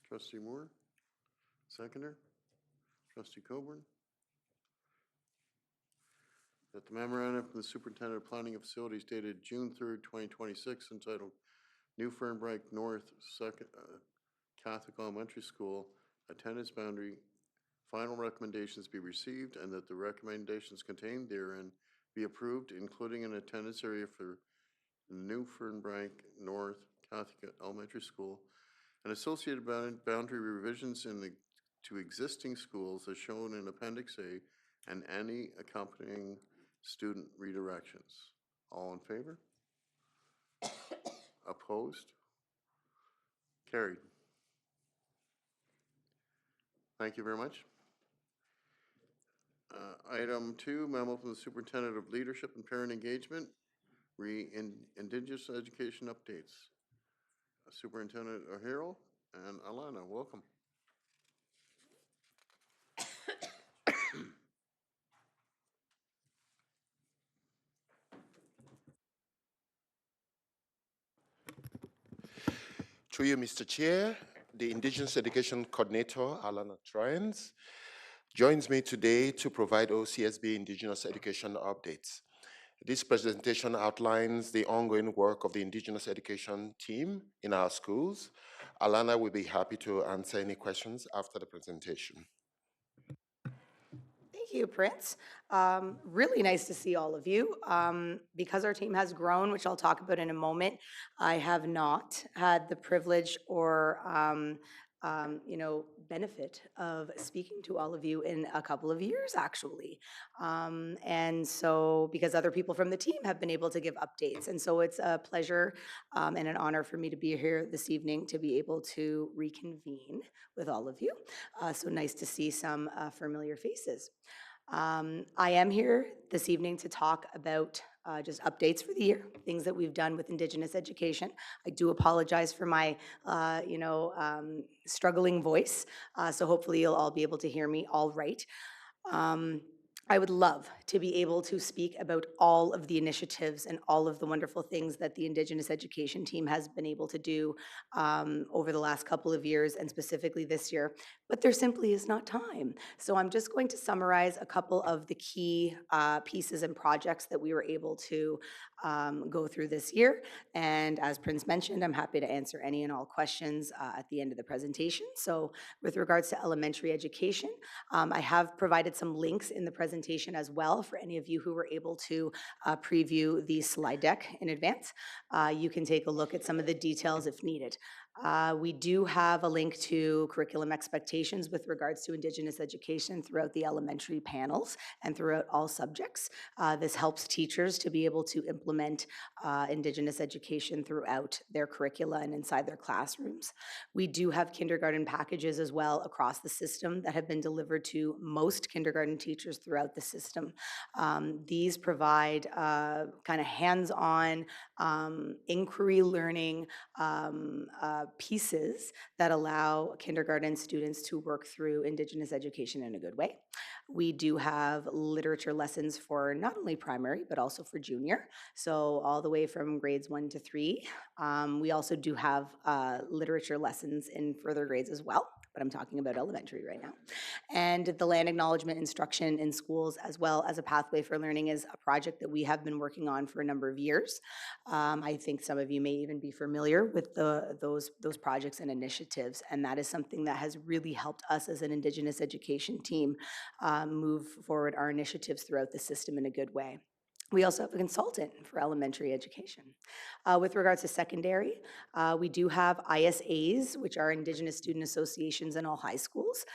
Trustee Moore? Seconder? Trustee Coburn? That the memorandum from the Superintendent of Planning and Facilities dated June 3rd, 2026, entitled New Fernbreak North Catholic Elementary School Attendance Boundary Final Recommendations be received, and that the recommendations contained therein be approved, including an attendance area for in the new Fernbank North Catholic Elementary School and associated boundary revisions to existing schools as shown in Appendix A and any accompanying student redirections. All in favor? Opposed? Carried. Thank you very much. Item 2, memo from the Superintendent of Leadership and Parent Engagement, Indigenous Education Updates. Superintendent O'Harrell and Alana, welcome. Through you, Mr. Chair, the Indigenous Education Coordinator, Alana Trines, joins me today to provide OCSB Indigenous Education updates. This presentation outlines the ongoing work of the Indigenous Education team in our schools. Alana will be happy to answer any questions after the presentation. Thank you, Prince. Really nice to see all of you. Because our team has grown, which I'll talk about in a moment, I have not had the privilege or benefit of speaking to all of you in a couple of years, actually. And so, because other people from the team have been able to give updates. And so it's a pleasure and an honor for me to be here this evening to be able to reconvene with all of you. So nice to see some familiar faces. I am here this evening to talk about just updates for the year, things that we've done with Indigenous education. I do apologize for my, struggling voice, so hopefully you'll all be able to hear me all right. I would love to be able to speak about all of the initiatives and all of the wonderful things that the Indigenous education team has been able to do over the last couple of years and specifically this year, but there simply is not time. So I'm just going to summarize a couple of the key pieces and projects that we were able to go through this year. And as Prince mentioned, I'm happy to answer any and all questions at the end of the presentation. So with regards to elementary education, I have provided some links in the presentation as well for any of you who were able to preview the slide deck in advance. You can take a look at some of the details if needed. We do have a link to curriculum expectations with regards to Indigenous education throughout the elementary panels and throughout all subjects. This helps teachers to be able to implement Indigenous education throughout their curricula and inside their classrooms. We do have kindergarten packages as well across the system that have been delivered to most kindergarten teachers throughout the system. These provide kind of hands-on inquiry learning pieces that allow kindergarten students to work through Indigenous education in a good way. We do have literature lessons for not only primary, but also for junior. So all the way from grades 1 to 3. We also do have literature lessons in further grades as well, but I'm talking about elementary right now. And the land acknowledgement instruction in schools as well as a pathway for learning is a project that we have been working on for a number of years. I think some of you may even be familiar with those projects and initiatives, and that is something that has really helped us as an Indigenous education team move forward our initiatives throughout the system in a good way. We also have a consultant for elementary education. With regards to secondary, we do have ISAs, which are Indigenous Student Associations in all high schools.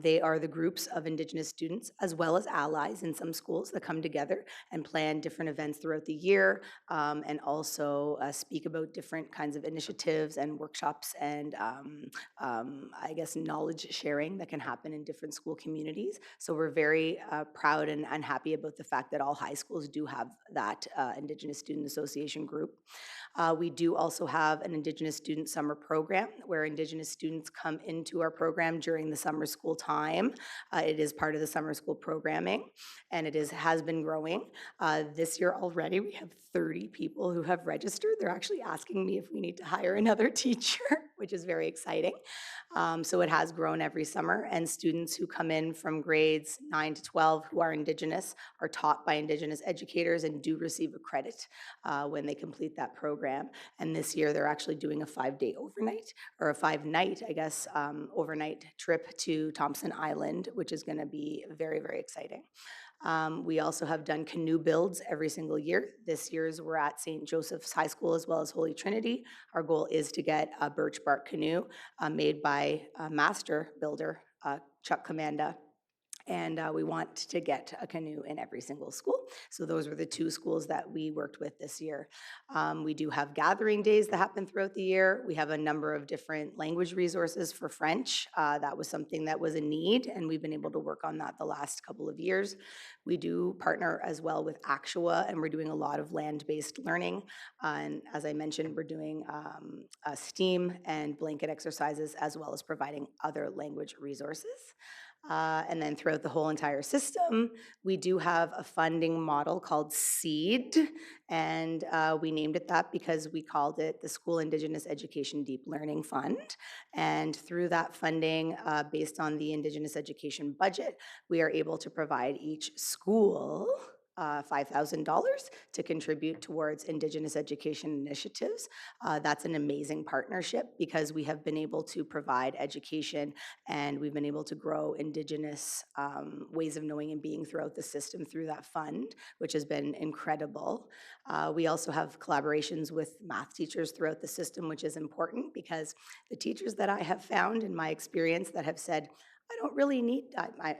They are the groups of Indigenous students as well as allies in some schools that come together and plan different events throughout the year and also speak about different kinds of initiatives and workshops and I guess knowledge sharing that can happen in different school communities. So we're very proud and happy about the fact that all high schools do have that Indigenous Student Association group. We do also have an Indigenous Student Summer Program where Indigenous students come into our program during the summer school time. It is part of the summer school programming and it has been growing. This year already we have 30 people who have registered. They're actually asking me if we need to hire another teacher, which is very exciting. So it has grown every summer and students who come in from grades 9 to 12 who are Indigenous are taught by Indigenous educators educators and do receive a credit when they complete that program. And this year, they're actually doing a 5-day overnight, or a 5-night, I guess, overnight trip to Thompson Island, which is going to be very, very exciting. We also have done canoe builds every single year. This year's we're at St. Joseph's High School as well as Holy Trinity. Our goal is to get a birch bark canoe made by a master builder, Chuck Commanda. And we want to get a canoe in every single school. So those were the 2 schools that we worked with this year. We do have gathering days that happen throughout the year. We have a number of different language resources for French. That was something that was a need, and we've been able to work on that the last couple of years. We do partner as well with Actua, and we're doing a lot of land-based learning. And as I mentioned, we're doing STEAM and blanket exercises, as well as providing other language resources. And then throughout the whole entire system, we do have a funding model called SEED, and we named it that because we called it the School Indigenous Education Deep Learning Fund. And through that funding, based on the Indigenous education budget, we are able to provide each school $5,000 to contribute towards Indigenous education initiatives. That's an amazing partnership because we have been able to provide education and we've been able to grow Indigenous ways of knowing and being throughout the system through that fund, which has been incredible. We also have collaborations with math teachers throughout the system, which is important because the teachers that I have found in my experience that have said, I don't really need,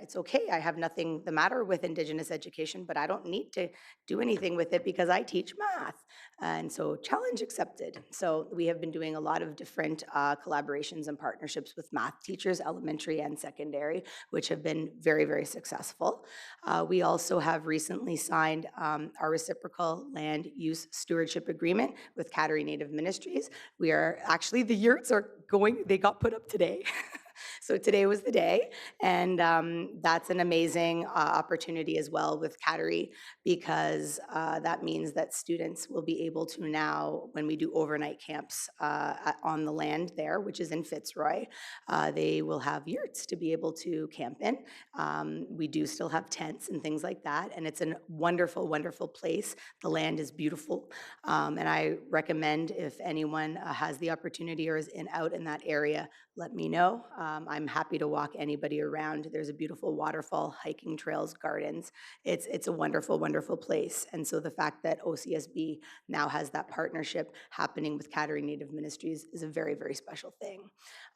it's okay, I have nothing the matter with Indigenous education, but I don't need to do anything with it because I teach math. And so challenge accepted. So we have been doing a lot of different collaborations and partnerships with math teachers, elementary and secondary, which have been very, very successful. We also have recently signed our reciprocal land use stewardship agreement with Cattery Native Ministries. We are actually, the yurts are going, they got put up today. So today was the day, and that's an amazing opportunity as well with Cattery because that means that students will be able to now, when we do overnight camps on the land there, which is in Fitzroy, they will have yurts to be able to camp in. We do still have tents and things like that, and it's a wonderful, wonderful place. The land is beautiful, and I recommend if anyone has the opportunity or is out in that area, let me know. I'm happy to walk anybody around. There's a beautiful waterfall, hiking trails, gardens. It's a wonderful, wonderful place. And so the fact that OCSB now has that partnership happening with Cattery Native Ministries is a very, very special thing.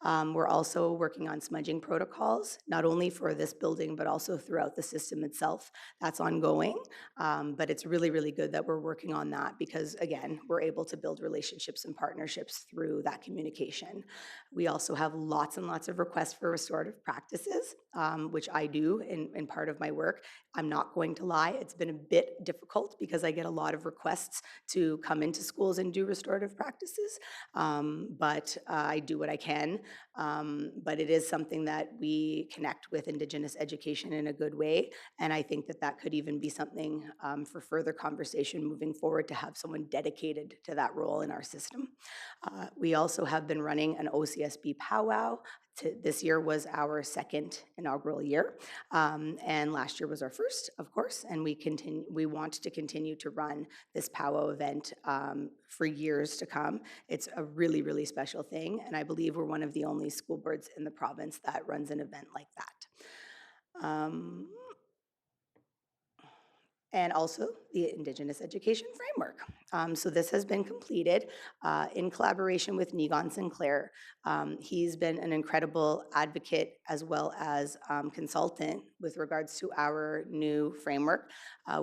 We're also working on smudging protocols, not only for this building, but also throughout the system itself. That's ongoing, but it's really, really good that we're working on that because, again, we're able to build relationships and partnerships through that communication. We also have lots and lots of requests for restorative practices, which I do in part of my work. I'm not going to lie, it's been a bit difficult because I get a lot of requests to come into schools and do restorative practices, but I do what I can. But it is something that we connect with Indigenous education in a good way, and I think that that could even be something for further conversation moving forward to have someone dedicated to that role in our system. We also have been running an OCSB powwow. This year was our second inaugural year, and last year was our first, of course, and we want to continue to run this powwow event for years to come. It's a really, really special thing, and I believe we're one of the only school boards in the province that runs an event like that. And also the Indigenous Education Framework. So this has been completed in collaboration with Negon Sinclair. He's been an incredible advocate as well as consultant with regards to our new framework.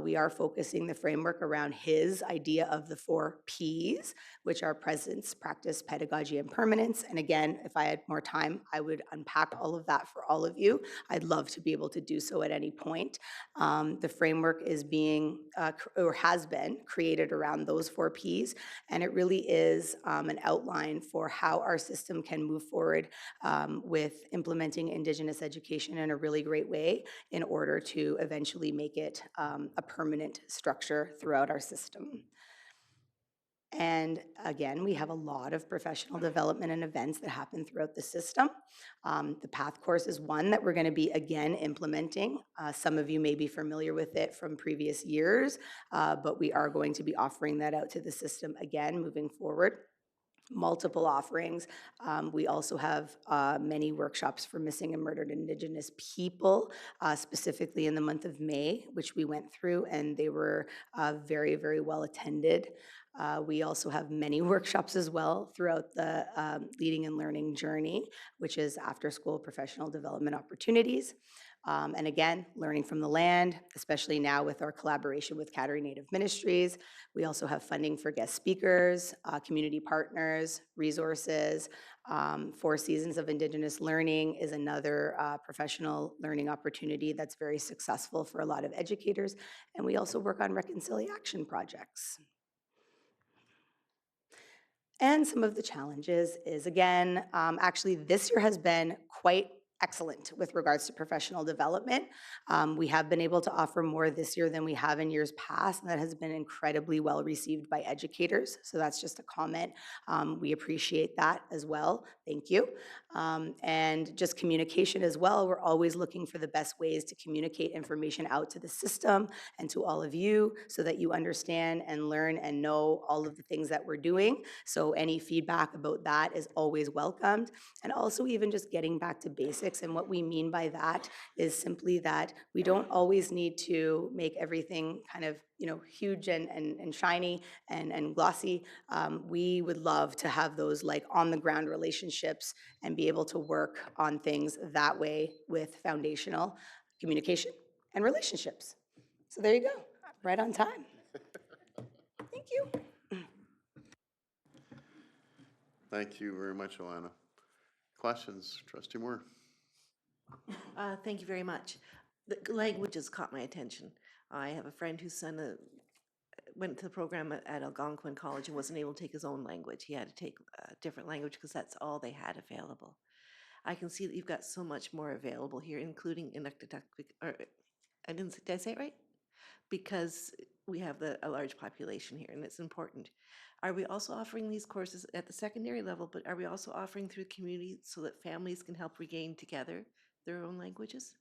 We are focusing the framework around his idea of the 4 Ps, which are presence, practice, pedagogy, and permanence. And again, if I had more time, I would unpack all of that for all of you. I'd love to be able to do so at any point. The framework is being or has been created around those 4 Ps, and it really is an outline for how our system can move forward with implementing Indigenous education in a really great way in order to eventually make it a permanent structure throughout our system. And again, we have a lot of professional development and events that happen throughout the system. The PATH course is one that we're going to be again implementing. Some of you may be familiar with it from previous years, but we are going to be offering that out to the system again moving forward. Multiple offerings. We also have many workshops for missing and murdered Indigenous people, specifically in the month of May, which we went through, and they were very, very well attended. We also have many workshops as well throughout the Leading and Learning Journey, which is after-school professional development opportunities. And again, learning from the land, especially now with our collaboration with Cattery Native Ministries. We also have funding for guest speakers, community partners, resources. 4 Seasons of Indigenous Learning is another professional learning opportunity that's very successful for a lot of educators. And we also work on reconciliation projects. And some of the challenges is, again, actually this year has been quite excellent with regards to professional development. We have been able to offer more this year than we have in years past, and that has been incredibly well received by educators. So that's just a comment. We appreciate that as well. Thank you. And just communication as well. We're always looking for the best ways to communicate information out to the system and to all of you so that you understand and learn and know all of the things that we're doing. So any feedback about that is always welcomed. And also even just getting back to basics. And what we mean by that is simply that we don't always need to make everything kind of, you know, huge and shiny and glossy. We would love to have those like on the ground relationships and be able to work on things that way with foundational communication and relationships. So there you go, right on time. Thank you. Thank you very much, Alana. Questions, Trustee Moore? Thank you very much. The languages caught my attention. I have a friend whose son went to the program at Algonquin College and wasn't able to take his own language. He had to take a different language because that's all they had available. I can see that you've got so much more available here, including Inuktitut, or did I say it right? Because we have a large population here and it's important. Are we also offering these courses at the secondary level, but are we also offering through community so that families can help regain together their own languages?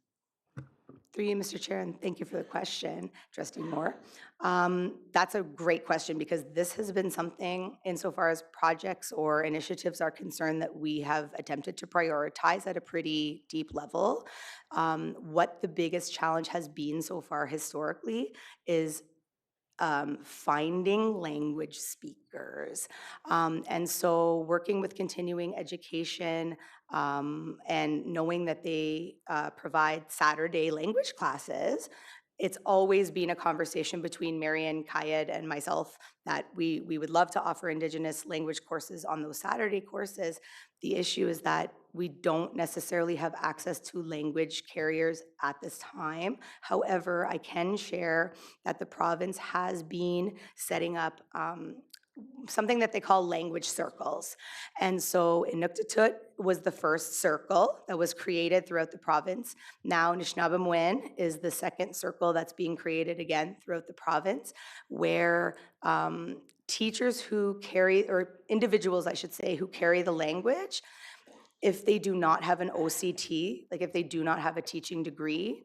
Through you, Mr. Chair, and thank you for the question, Trustee Moore. That's a great question because this has been something insofar as projects or initiatives are concerned that we have attempted to prioritize at a pretty deep level. What the biggest challenge has been so far historically is finding language speakers. And so working with continuing education and knowing that they provide Saturday language classes, it's always been a conversation between Marian, Kayed, and myself that we would love to offer Indigenous language courses on those Saturday courses. The issue is that we don't necessarily have access to language carriers at this time. However, I can share that the province has been setting up something that they call language circles. And so Inuktitut was the first circle that was created throughout the province. Now Anishinaabe is the second circle that's being created again throughout the province, where teachers who carry, or individuals, I should say, who carry the language, if they do not have an OCT, like if they do not have a teaching degree,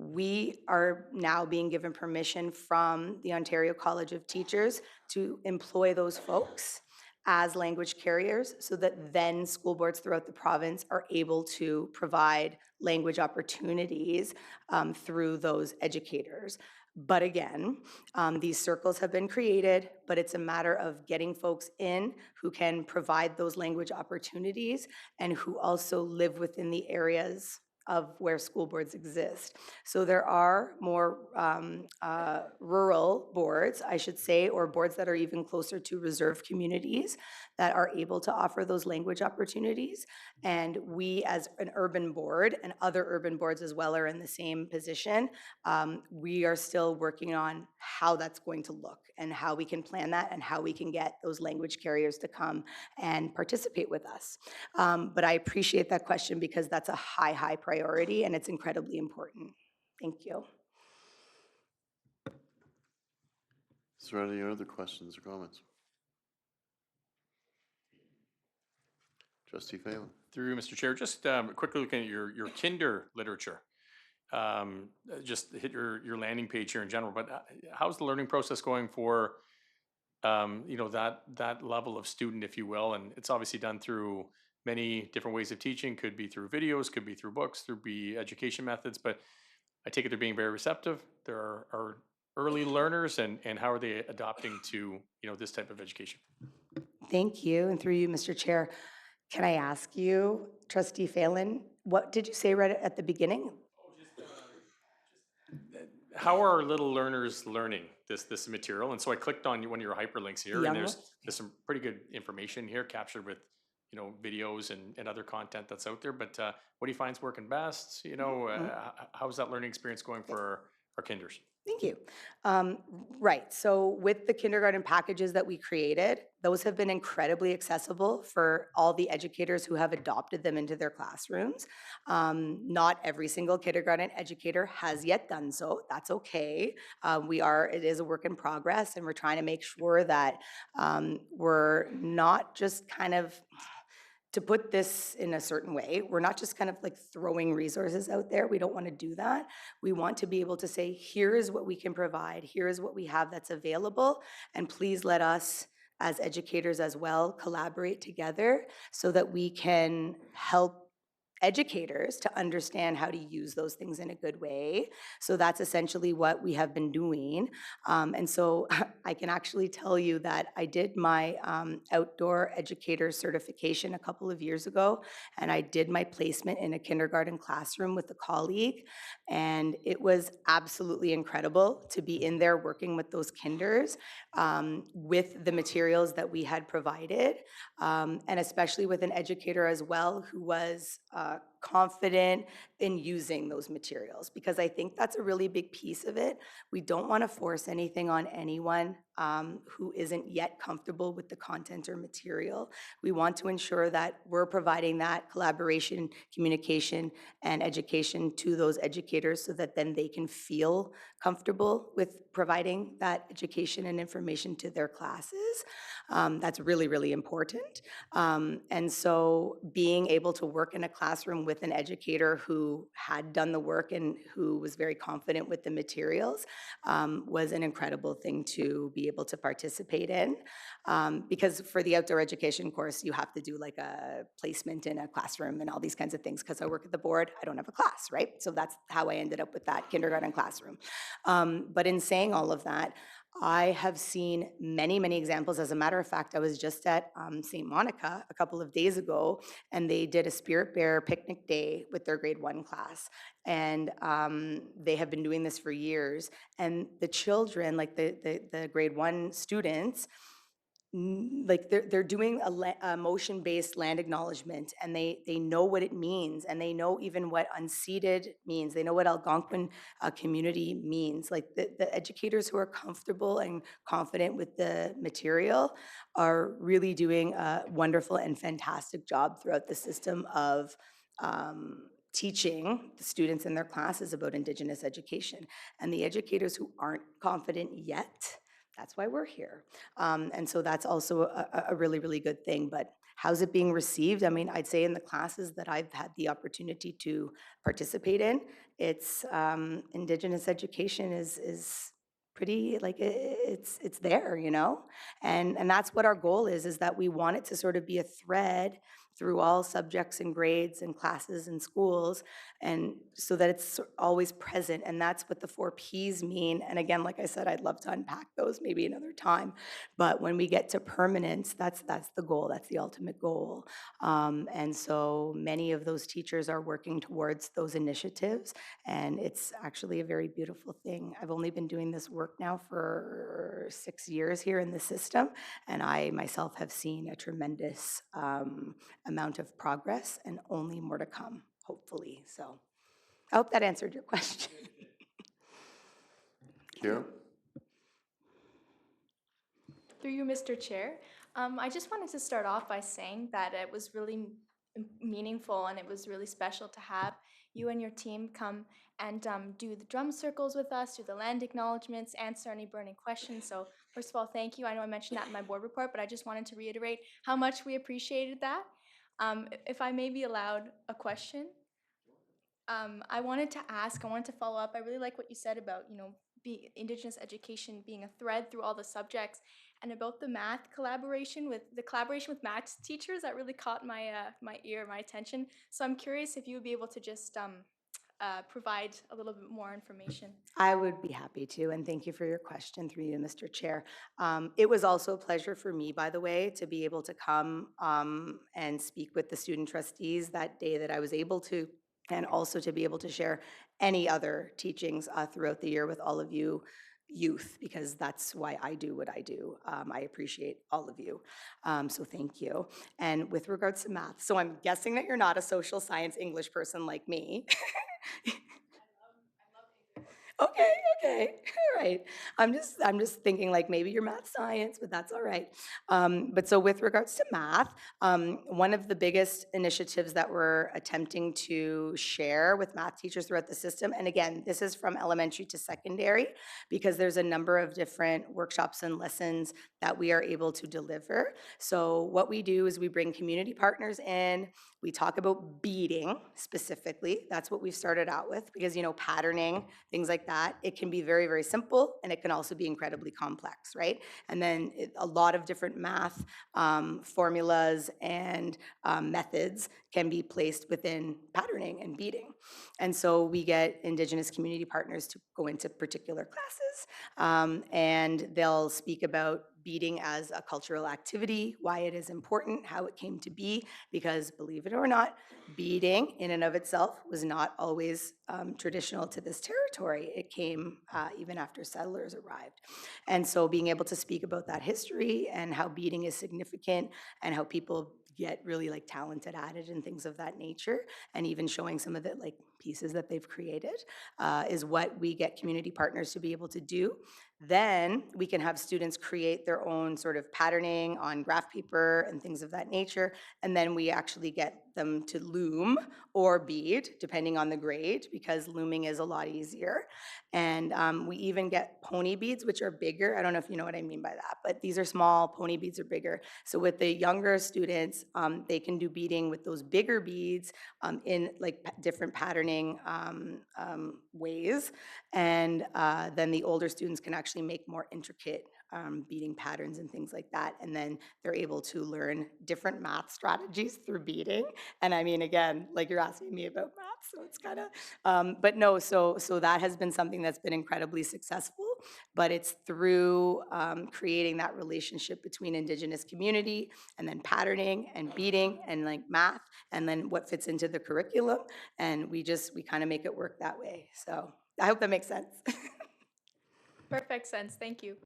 we are now being given permission from the Ontario College of Teachers to employ those folks as language carriers so that then school boards throughout the province are able to provide language opportunities through those educators. But again, these circles have been created, but it's a matter of getting folks in who can provide those language opportunities and who also live within the areas of where school boards exist. So there are more rural boards, I should say, or boards that are even closer to reserve communities that are able to offer those language opportunities. And we as an urban board and other urban boards as well are in the same position. We are still working on how that's going to look and how we can plan that and how we can get those language carriers to come and participate with us. But I appreciate that question because that's a high priority and it's incredibly important. Thank you. Is there any other questions or comments? Trustee Phelan. Through Mr. Chair, just quickly looking at your kinder literature. Just hit your landing page here in general, but how's the learning process going for that level of student, if you will? And it's obviously done through many different ways of teaching. Could be through videos, could be through books, through be education methods. But I take it they're being very receptive. There are early learners, and how are they adopting to this type of education? Thank you, and through you, Mr. Chair, can I ask you, Trustee Phelan, what did you say right at the beginning? How are little learners learning this material? And so I clicked on one of your hyperlinks here, and Young there's ones? some pretty good information here captured with videos and other content that's out there. But what do you find is working best? How's that learning experience going for our kinders? Thank you. Right, so with the kindergarten packages that we created, those have been incredibly accessible for all the educators who have adopted them into their classrooms. Not every single kindergarten educator has yet done so. That's okay. It is a work in progress, and we're trying to make sure that we're not just kind of, to put this in a certain way, we're not just kind of like throwing resources out there. We don't want to do that. We want to be able to say, here is what we can provide, here is what we have that's available, and please let us as educators as well collaborate together so that we can help educators to understand how to use those things in a good way. So that's essentially what we have been doing. And so I can actually tell you that I did my outdoor educator certification a couple of years ago, and I did my placement in a kindergarten classroom with a colleague. And it was absolutely incredible to be in there working with those kinders with the materials that we had provided, and especially with an educator as well who was confident in using those materials, because I think that's a really big piece of it. We don't want to force anything on anyone who isn't yet comfortable with the content or material. We want to ensure that we're providing that collaboration, communication, and education to those educators so that then they can feel comfortable with providing that education and information to their classes. That's really, really important. And so being able to work in a classroom with an educator who had done the work and who was very confident with the materials was an incredible thing to be able to participate in. Because for the outdoor education course, you have to do like a placement in a classroom and all these kinds of things. Because I work at the board, I don't have a class, right? So that's how I ended up with that kindergarten classroom. But in saying all of that, I have seen many, many examples. As a matter of fact, I was just at St. Monica a couple of days ago, and they did a Spirit Bear picnic day with their grade 1 class. And they have been doing this for years. And the children, like the grade 1 students, like they're doing a motion-based land acknowledgement, and they know what it means, and they know even what unceded means. They know what Algonquin community means. Like the educators who are comfortable and confident with the material are really doing a wonderful and fantastic job throughout the system of teaching the students in their classes about Indigenous education. And the educators who aren't confident yet, that's why we're here. And so that's also a really, really good thing. But how's it being received? I mean, I'd say in the classes that I've had the opportunity to participate in, it's Indigenous education is pretty, like it's there, you know? And that's what our goal is that we want it to sort of be a thread through all subjects and grades and classes and schools, and so that it's always present. And that's what the 4 Ps mean. And again, like I said, I'd love to unpack those maybe another time. But when we get to permanence, that's the goal. That's the ultimate goal. And so many of those teachers are working towards those initiatives, and it's actually a very beautiful thing. I've only been doing this work now for 6 years here in the system, and I myself have seen a tremendous amount of progress and only more to come, hopefully. So I hope that answered your question. Kira? Through you, Mr. Chair, I just wanted to start off by saying that it was really meaningful and it was really special to have you and your team come and do the drum circles with us, do the land acknowledgements, answer any burning questions. So first of all, thank you. I know I mentioned that in my board report, but I just wanted to reiterate how much we appreciated that. If I may be allowed a question, I wanted to follow up. I really like what you said about, Indigenous education being a thread through all the subjects, and about the collaboration with math teachers. That really caught my attention. So I'm curious if you would be able to just provide a little bit more information. I would be happy to, and thank you for your question through you, Mr. Chair. It was also a pleasure for me, by the way, to be able to come and speak with the student trustees that day that I was able to, and also to be able to share any other teachings throughout the year with all of you youth, because that's why I do what I do. I appreciate all of you, so thank you. And with regards to math, so I'm guessing that you're not a social science English person like me. Okay, okay, all right. I'm just thinking like maybe you're math science, but that's all right. But so with regards to math, one of the biggest initiatives that we're attempting to share with math teachers throughout the system, and again, this is from elementary to secondary, because there's a number of different workshops and lessons that we are able to deliver. So what we do is we bring community partners in. We talk about beading specifically. That's what we've started out with, because, patterning, things like that, it can be very, very simple, and it can also be incredibly complex, right? And then a lot of different math formulas and methods can be placed within patterning and beading. And so we get Indigenous community partners to go into particular classes, and they'll speak about beading as a cultural activity, why it is important, how it came to be, because believe it or not, beading in and of itself was not always traditional to this territory. It came even after settlers arrived. And so being able to speak about that history and how beading is significant and how people get really like talented at it and things of that nature, and even showing some of the like pieces that they've created is what we get community partners to be able to do. Then we can have students create their own sort of patterning on graph paper and things of that nature. And then we actually get them to loom or bead, depending on the grade, because looming is a lot easier. And we even get pony beads, which are bigger. I don't know if you know what I mean by that, but these are small. Pony beads are bigger. So with the younger students, they can do beading with those bigger beads in like different patterning ways. And then the older students can actually make more intricate beading patterns and things like that. And then they're able to learn different math strategies through beading. And I mean, again, like you're asking me about math, so it's kind of, but no, so that has been something that's been incredibly successful, but it's through creating that relationship between Indigenous community and then patterning and beading and like math, and then what fits into the curriculum. And we kind of make it work that way. So I hope that makes sense. Perfect sense. Thank you.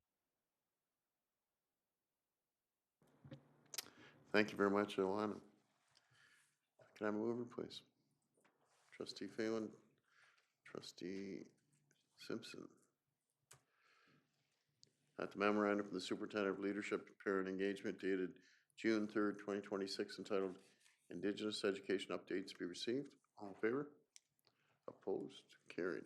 Thank you very much, Ilana. Can I have a mover, please? Trustee Phelan, Trustee Simpson. That the memorandum from the Superintendent of Leadership and Parent Engagement dated June 3rd, 2026, entitled Indigenous Education Updates be received. All in favor? Opposed? Carried.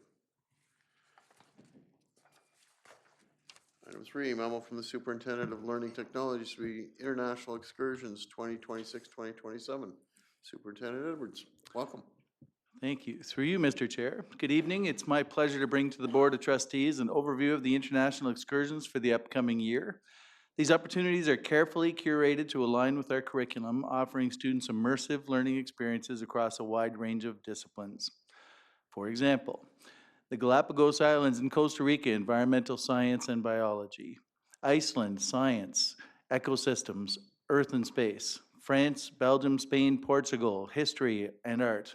Item 3, memo from the Superintendent of Learning Technologies to be International Excursions 2026-2027. Superintendent Edwards, welcome. Thank you. Through you, Mr. Chair. Good evening. It's my pleasure to bring to the Board of Trustees an overview of the international excursions for the upcoming year. These opportunities are carefully curated to align with our curriculum, offering students immersive learning experiences across a wide range of disciplines. For example, the Galapagos Islands in Costa Rica, environmental science and biology. Iceland, science, ecosystems, earth and space. France, Belgium, Spain, Portugal, history and art.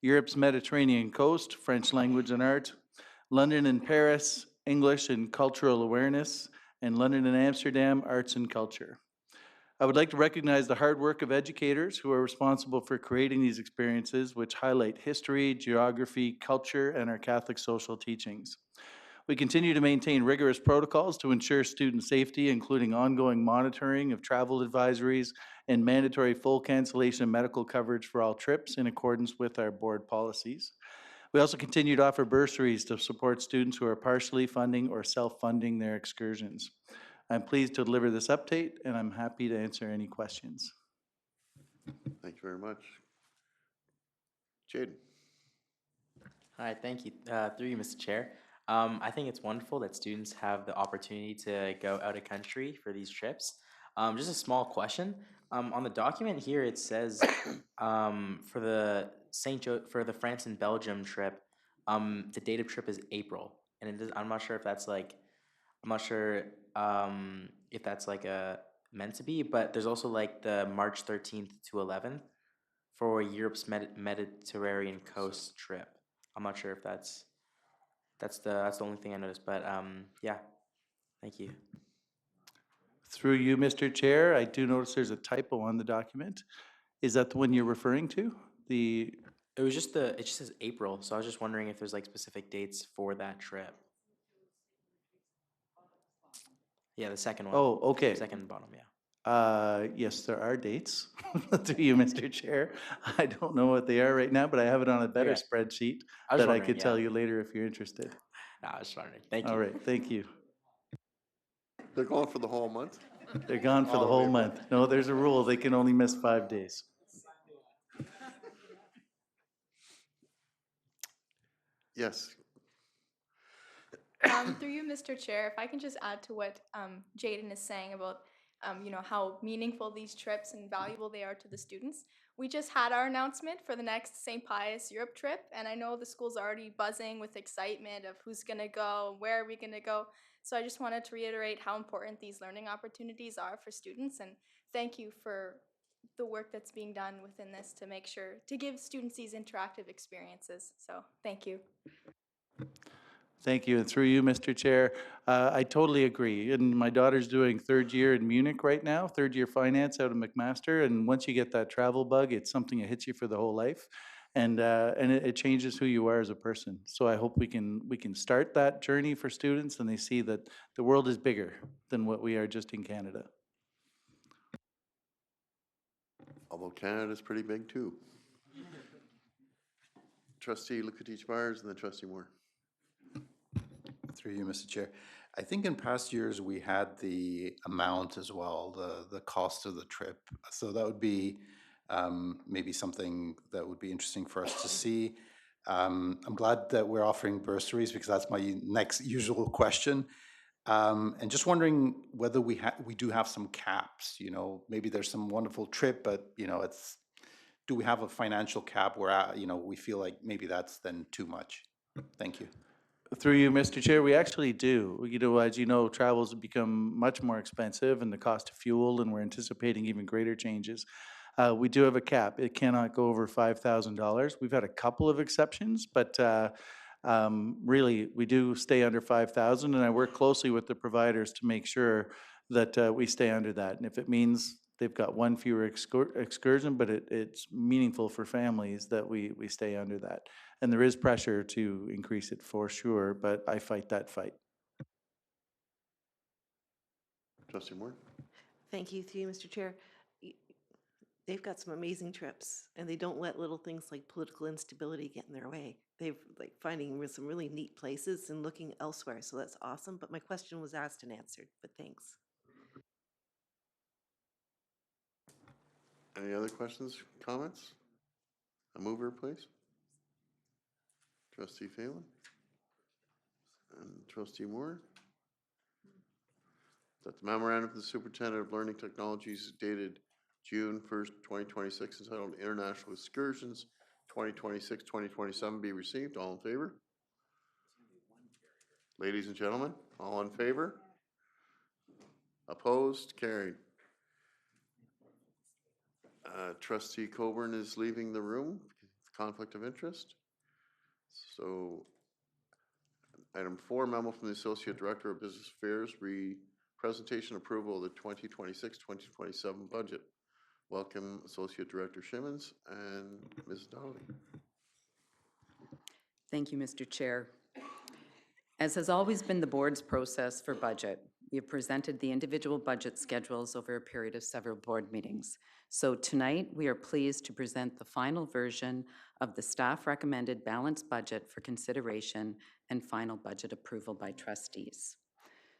Europe's Mediterranean coast, French language and art. London and Paris, English and cultural awareness. And London and Amsterdam, arts and culture. I would like to recognize the hard work of educators who are responsible for creating these experiences, which highlight history, geography, culture, and our Catholic social teachings. We continue to maintain rigorous protocols to ensure student safety, including ongoing monitoring of travel advisories and mandatory full cancellation medical coverage for all trips in accordance with our board policies. We also continue to offer bursaries to support students who are partially funding or self-funding their excursions. I'm pleased to deliver this update, and I'm happy to answer any questions. Thank you very much. Jaden? Hi, thank you. Through you, Mr. Chair. I think it's wonderful that students have the opportunity to go out of country for these trips. Just a small question. On the document here, it says for the for the France and Belgium trip, the date of trip is April, and it is, I'm not sure if that's like, I'm not sure if that's like a meant to be, but there's also like the March 13th to 11th for Europe's Mediterranean coast trip. I'm not sure if that's the only thing I noticed, but yeah, thank you. Through you, Mr. Chair, I do notice there's a typo on the document. Is that the one you're referring to? The, It just says April, so I was just wondering if there's like specific dates for that trip. Yeah, the second one. oh, okay. Second bottom, yeah. Yes, there are dates. Through you, Mr. Chair. I don't know what they are right now, but I have it on a better Okay. spreadsheet I was that I wondering, could tell yeah. you later if you're interested. No, I was wondering. Thank you. All right, thank you. They're going for the whole month? They're gone for the All of whole April. month. No, there's a rule. They can only miss 5 days. Yes. Through you, Mr. Chair, if I can just add to what Jaden is saying about how meaningful these trips and valuable they are to the students. We just had our announcement for the next St. Pius Europe trip, and I know the school's already buzzing with excitement of who's going to go, where are we going to go. So I just wanted to reiterate how important these learning opportunities are for students, and thank you for the work that's being done within this to make sure to give students these interactive experiences. So thank you. Thank you. And through you, Mr. Chair, I totally agree. And my daughter's doing third year in Munich right now, third year finance out of McMaster. And once you get that travel bug, it's something that hits you for the whole life. And it changes who you are as a person. So I hope we can start that journey for students and they see that the world is bigger than what we are just in Canada. Although Canada's pretty big too. Trustee Lukatich-Myers and then Trustee Moore. Through you, Mr. Chair. I think in past years, we had the amount as well, the cost of the trip. So that would be maybe something that would be interesting for us to see. I'm glad that we're offering bursaries because that's my next usual question. And just wondering whether we do have some caps, maybe there's some wonderful trip, but do we have a financial cap where, we feel like maybe that's then too much? Thank you. Through you, Mr. Chair, we actually do. As you know, travel's become much more expensive and the cost of fuel, and we're anticipating even greater changes. We do have a cap. It cannot go over $5,000. We've had a couple of exceptions, but really, we do stay under 5,000, and I work closely with the providers to make sure that we stay under that. And if it means they've got one fewer excursion, but it's meaningful for families that we stay under that. And there is pressure to increase it for sure, but I fight that fight. Trustee Moore? Thank you, through you, Mr. Chair. They've got some amazing trips, and they don't let little things like political instability get in their way. They've finding some really neat places and looking elsewhere, so that's awesome. But my question was asked and answered, but thanks. Any other questions, comments? A mover, please. Trustee Phelan? And Trustee Moore? That the memorandum from the Superintendent of Learning Technologies dated June 1st, 2026, entitled International Excursions 2026-2027 be received. All in favor? Ladies and gentlemen, all in favor? Opposed? Carried. Trustee Coburn is leaving the room, conflict of interest. So item 4, memo from the Associate Director of Business Affairs, presentation approval of the 2026-2027 budget. Welcome Associate Director Shimmons and Ms. Donnelly. Thank you, Mr. Chair. As has always been the board's process for budget, we have presented the individual budget schedules over a period of several board meetings. So tonight, we are pleased to present the final version of the staff recommended balanced budget for consideration and final budget approval by trustees.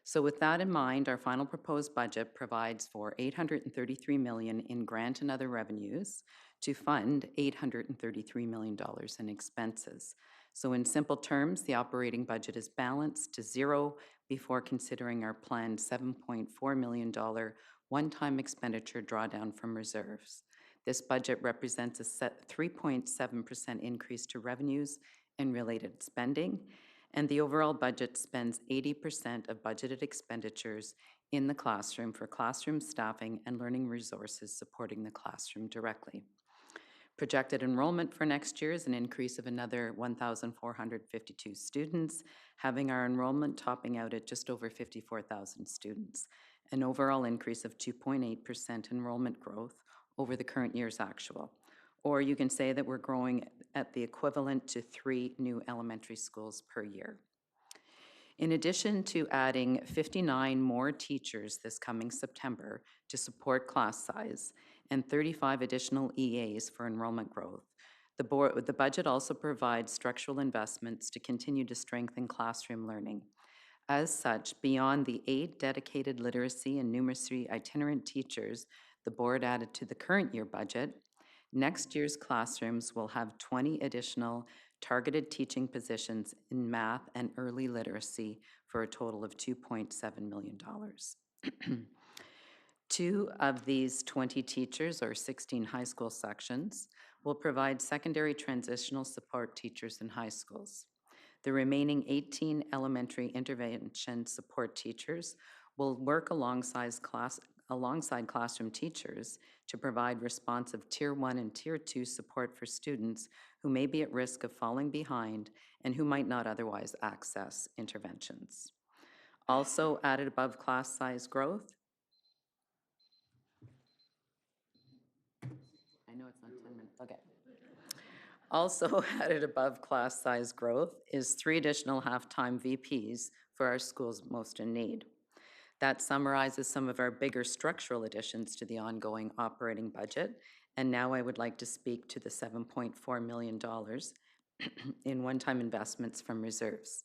So with that in mind, our final proposed budget provides for $833 million in grant and other revenues to fund $833 million in expenses. So in simple terms, the operating budget is balanced to zero before considering our planned $7.4 million one-time expenditure drawdown from reserves. This budget represents a 3.7% increase to revenues and related spending, and the overall budget spends 80% of budgeted expenditures in the classroom for classroom staffing and learning resources supporting the classroom directly. Projected enrollment for next year is an increase of another 1,452 students, having our enrollment topping out at just over 54,000 students, an overall increase of 2.8% enrollment growth over the current year's actual. Or you can say that we're growing at the equivalent to 3 new elementary schools per year. In addition to adding 59 more teachers this coming September to support class size and 35 additional EAs for enrollment growth, the budget also provides structural investments to continue to strengthen classroom learning. As such, beyond the 8 dedicated literacy and numeracy itinerant teachers the board added to the current year budget, next year's classrooms will have 20 additional targeted teaching positions in math and early literacy for a total of $2.7 million. 2 of these 20 teachers, or 16 high school sections, will provide secondary transitional support teachers in high schools. The remaining 18 elementary intervention support teachers will work alongside classroom teachers to provide responsive Tier 1 and Tier 2 support for students who may be at risk of falling behind and who might not otherwise access interventions. Also added above class size growth, I know it's not 10 minutes, okay. Also added above class size growth is 3 additional half-time VPs for our schools most in need. That summarizes some of our bigger structural additions to the ongoing operating budget, and now I would like to speak to the $7.4 million in one-time investments from reserves.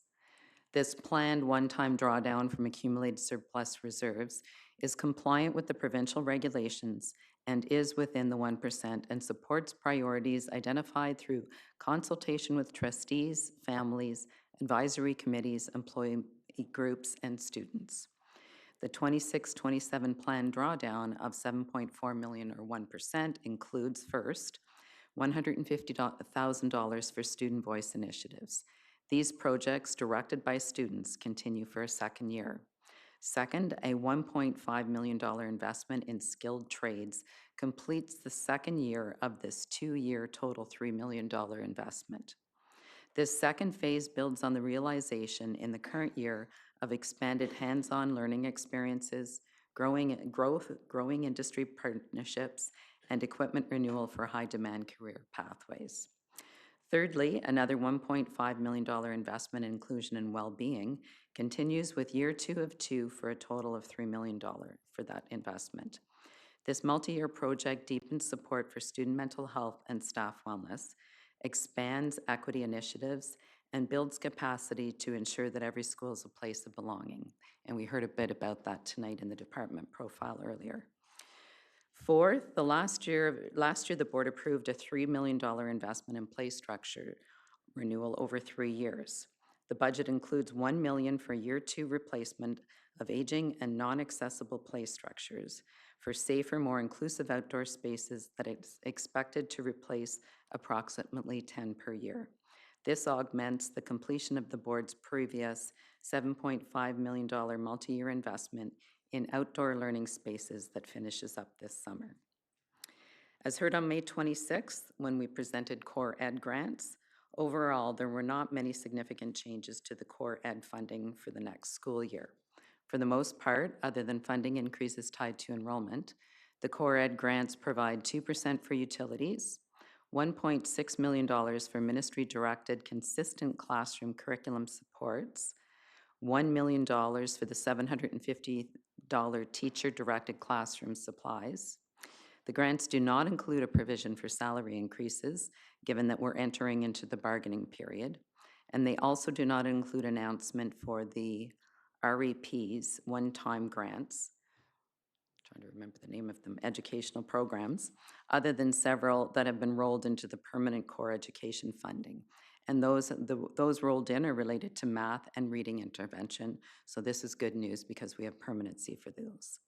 This planned one-time drawdown from accumulated surplus reserves is compliant with the provincial regulations and is within the 1% and supports priorities identified through consultation with trustees, families, advisory committees, employee groups, and students. The 26-27 planned drawdown of $7.4 million or 1% includes first, $150,000 for student voice initiatives. These projects directed by students continue for a second year. Second, a $1.5 million investment in skilled trades completes the second year of this 2-year total $3 million investment. This second phase builds on the realization in the current year of expanded hands-on learning experiences, growing industry partnerships, and equipment renewal for high-demand career pathways. Thirdly, another $1.5 million investment in inclusion and well-being continues with year 2 of 2 for a total of $3 million for that investment. This multi-year project deepens support for student mental health and staff wellness, expands equity initiatives, and builds capacity to ensure that every school is a place of belonging. And we heard a bit about that tonight in the department profile earlier. Fourth, last year the board approved a $3 million investment in play structure renewal over 3 years. The budget includes $1 million for year 2 replacement of aging and non-accessible play structures for safer, more inclusive outdoor spaces that is expected to replace approximately 10 per year. This augments the completion of the board's previous $7.5 million multi-year investment in outdoor learning spaces that finishes up this summer. As heard on May 26th, when we presented Core Ed grants, overall, there were not many significant changes to the Core Ed funding for the next school year. For the most part, other than funding increases tied to enrollment, the Core Ed grants provide 2% for utilities, $1.6 million for ministry-directed consistent classroom curriculum supports, $1 million for the $750 teacher-directed classroom supplies. The grants do not include a provision for salary increases, given that we're entering into the bargaining period, and they also do not include announcement for the REPs, one-time grants, trying to remember the name of them, educational programs, other than several that have been rolled into the permanent core education funding. And those rolled in are related to math and reading intervention. So this is good news because we have permanency for those.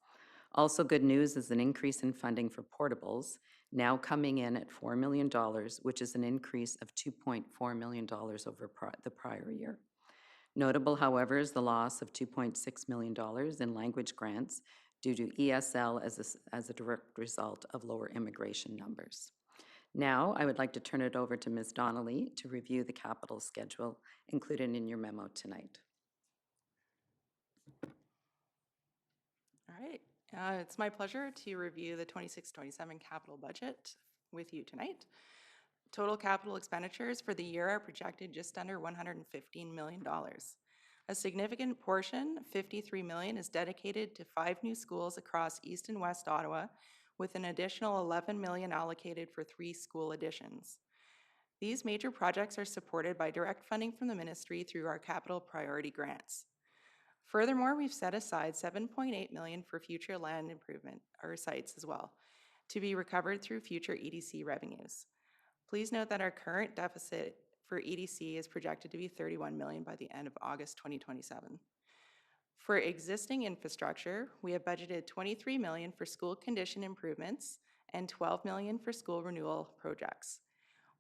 Also good news is an increase in funding for portables, now coming in at $4 million, which is an increase of $2.4 million over the prior year. Notable, however, is the loss of $2.6 million in language grants due to ESL as a direct result of lower immigration numbers. Now, I would like to turn it over to Ms. Donnelly to review the capital schedule included in your memo tonight. All right. It's my pleasure to review the 26-27 capital budget with you tonight. Total capital expenditures for the year are projected just under $115 million. A significant portion, $53 million, is dedicated to 5 new schools across East and West Ottawa, with an additional $11 million allocated for 3 school additions. These major projects are supported by direct funding from the ministry through our capital priority grants. Furthermore, we've set aside $7.8 million for future land improvement, or sites as well, to be recovered through future EDC revenues. Please note that our current deficit for EDC is projected to be $31 million by the end of August 2027. For existing infrastructure, we have budgeted $23 million for school condition improvements and $12 million for school renewal projects.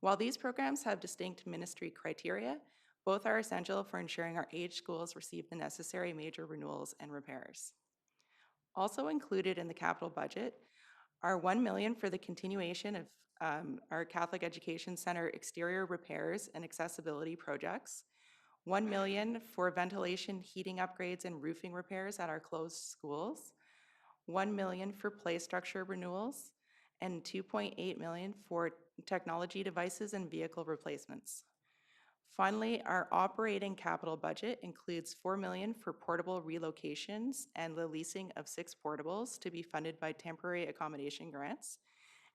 While these programs have distinct ministry criteria, both are essential for ensuring our aged schools receive the necessary major renewals and repairs. Also included in the capital budget are $1 million for the continuation of our Catholic Education Center exterior repairs and accessibility projects, $1 million for ventilation, heating upgrades, and roofing repairs at our closed schools, $1 million for play structure renewals, and $2.8 million for technology devices and vehicle replacements. Finally, our operating capital budget includes $4 million for portable relocations and the leasing of 6 portables to be funded by temporary accommodation grants,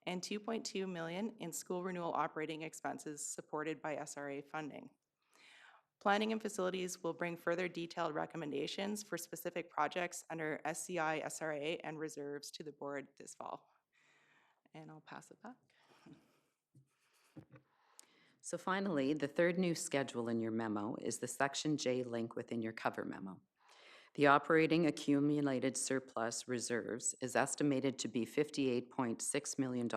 and $2.2 million in school renewal operating expenses supported by SRA funding. Planning and Facilities will bring further detailed recommendations for specific projects under SCI, SRA, and reserves to the board this fall. And I'll pass it back. So finally, the third new schedule in your memo is the Section J link within your cover memo. The operating accumulated surplus reserves is estimated to be $58.6 million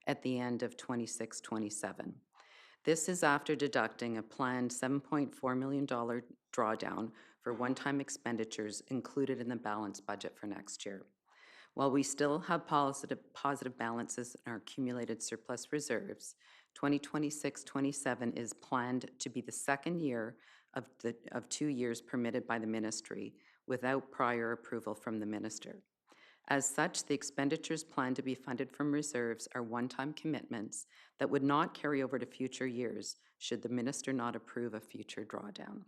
at the end of 26-27. This is after deducting a planned $7.4 million drawdown for one-time expenditures included in the balanced budget for next year. While we still have positive balances in our accumulated surplus reserves, 2026-27 is planned to be the second year of 2 years permitted by the ministry without prior approval from the minister. As such, the expenditures planned to be funded from reserves are one-time commitments that would not carry over to future years should the minister not approve a future drawdown.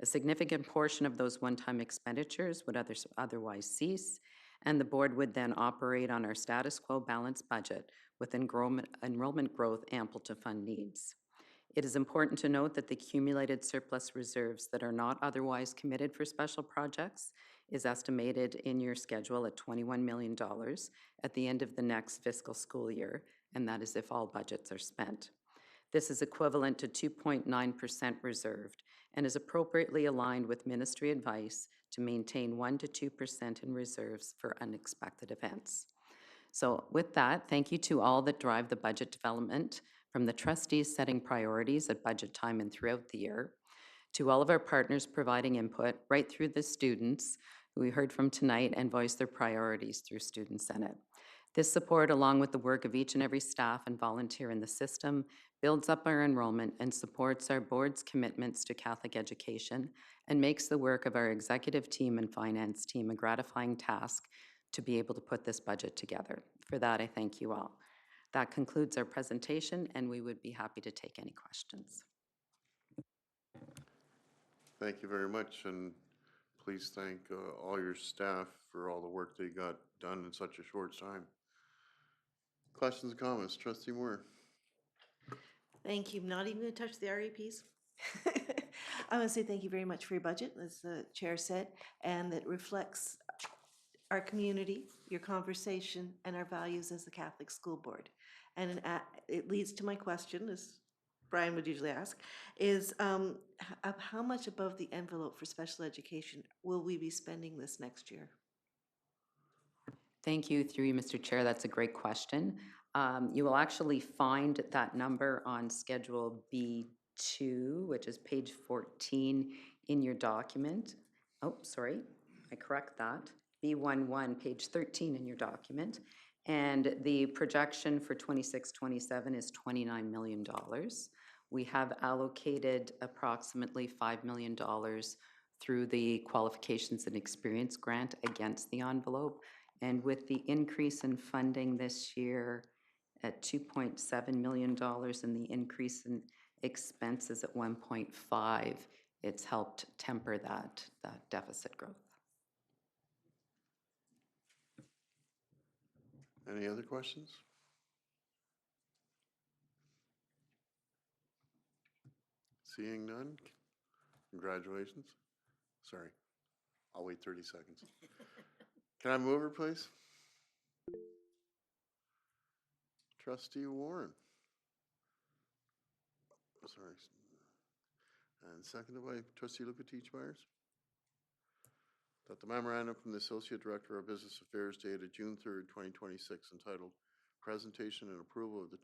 A significant portion of those one-time expenditures would otherwise cease, and the board would then operate on our status quo balanced budget with enrollment growth ample to fund needs. It is important to note that the accumulated surplus reserves that are not otherwise committed for special projects is estimated in your schedule at $21 million at the end of the next fiscal school year, and that is if all budgets are spent. This is equivalent to 2.9% reserved and is appropriately aligned with ministry advice to maintain 1 to 2% in reserves for unexpected events. So with that, thank you to all that drive the budget development, from the trustees setting priorities at budget time and throughout the year, to all of our partners providing input, right through the students who we heard from tonight and voiced their priorities through Student Senate. This support, along with the work of each and every staff and volunteer in the system, builds up our enrollment and supports our board's commitments to Catholic education and makes the work of our executive team and finance team a gratifying task to be able to put this budget together. For that, I thank you all. That concludes our presentation, and we would be happy to take any questions. Thank you very much, and please thank all your staff for all the work they got done in such a short time. Questions and comments? Trustee Moore. Thank you. Not even going to touch the REPs? I want to say thank you very much for your budget, as the chair said, and that reflects our community, your conversation, and our values as the Catholic School Board. And it leads to my question, as Brian would usually ask, is of how much above the envelope for special education will we be spending this next year? Thank you, through you, Mr. Chair. That's a great question. You will actually find that number on Schedule B2, which is page 14 in your document. Oh, sorry, I correct that. B11, page 13 in your document. And the projection for 26-27 is $29 million. We have allocated approximately $5 million through the Qualifications and Experience Grant against the envelope. And with the increase in funding this year at $2.7 million and the increase in expenses at 1.5, it's helped temper that deficit growth. Any other questions? Seeing none, congratulations. Sorry, I'll wait 30 seconds. Can I move her, please? Trustee Warren. Sorry. And seconded by Trustee Lukatich-Myers. That the memorandum from the Associate Director of Business Affairs dated June 3rd, 2026, entitled Presentation and Approval of the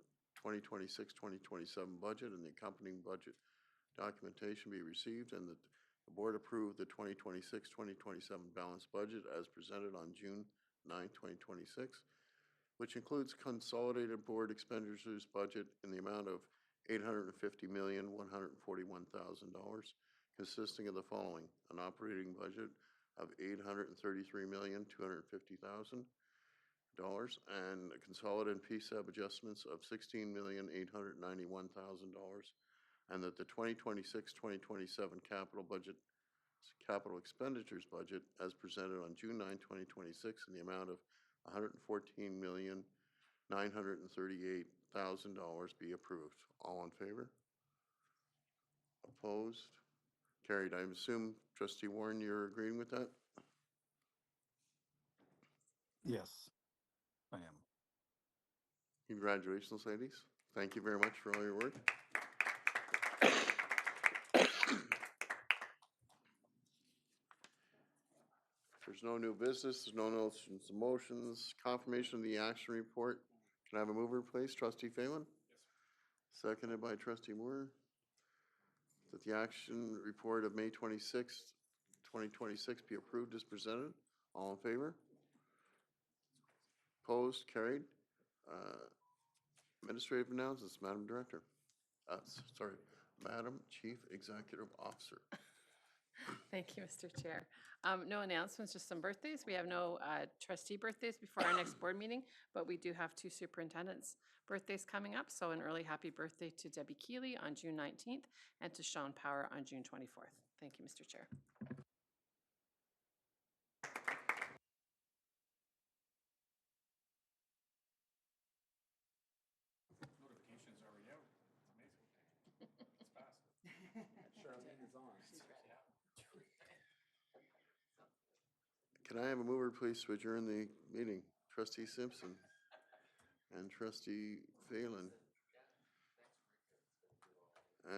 2026-2027 Budget and the accompanying budget documentation be received, and that the Board approve the 2026-2027 balanced budget as presented on June 9, 2026, which includes consolidated board expenditures budget in the amount of $850,141,000, consisting of the following: an operating budget of $833,250,000 and consolidated PSAB adjustments of $16,891,000, and that the 2026-2027 capital expenditures budget as presented on June 9, 2026 in the amount of $114,938,000 be approved. All in favor? Opposed? Carried. I assume, Trustee Warren, you're agreeing with that? Yes, I am. Congratulations, ladies. Thank you very much for all your work. There's no new business, there's no notions of motions, confirmation of the action report. Can I have a mover, please? Trustee Phelan? Yes. Seconded by Trustee Moore. That the action report of May 26th, 2026 be approved as presented. All in favor? Opposed? Carried. Administrative announcements, Madam Director. Sorry, Madam Chief Executive Officer. Thank you, Mr. Chair. No announcements, just some birthdays. We have no trustee birthdays before our next board meeting, but we do have 2 superintendents' birthdays coming up. So an early happy birthday to Debbie Keeley on June 19th and to Sean Power on June 24th. Thank you, Mr. Chair. Notifications already out. It's amazing. It's fast. Charlene is on. Can I have a mover, please, to adjourn the meeting? Trustee Simpson and Trustee Phelan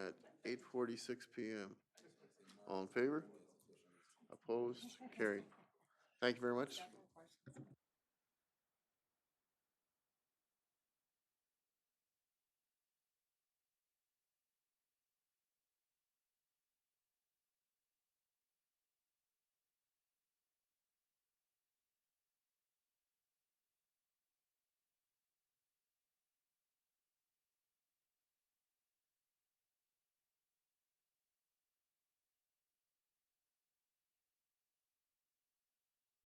at 8:46 p.m. All in favor? Opposed? Carried. Thank you very much.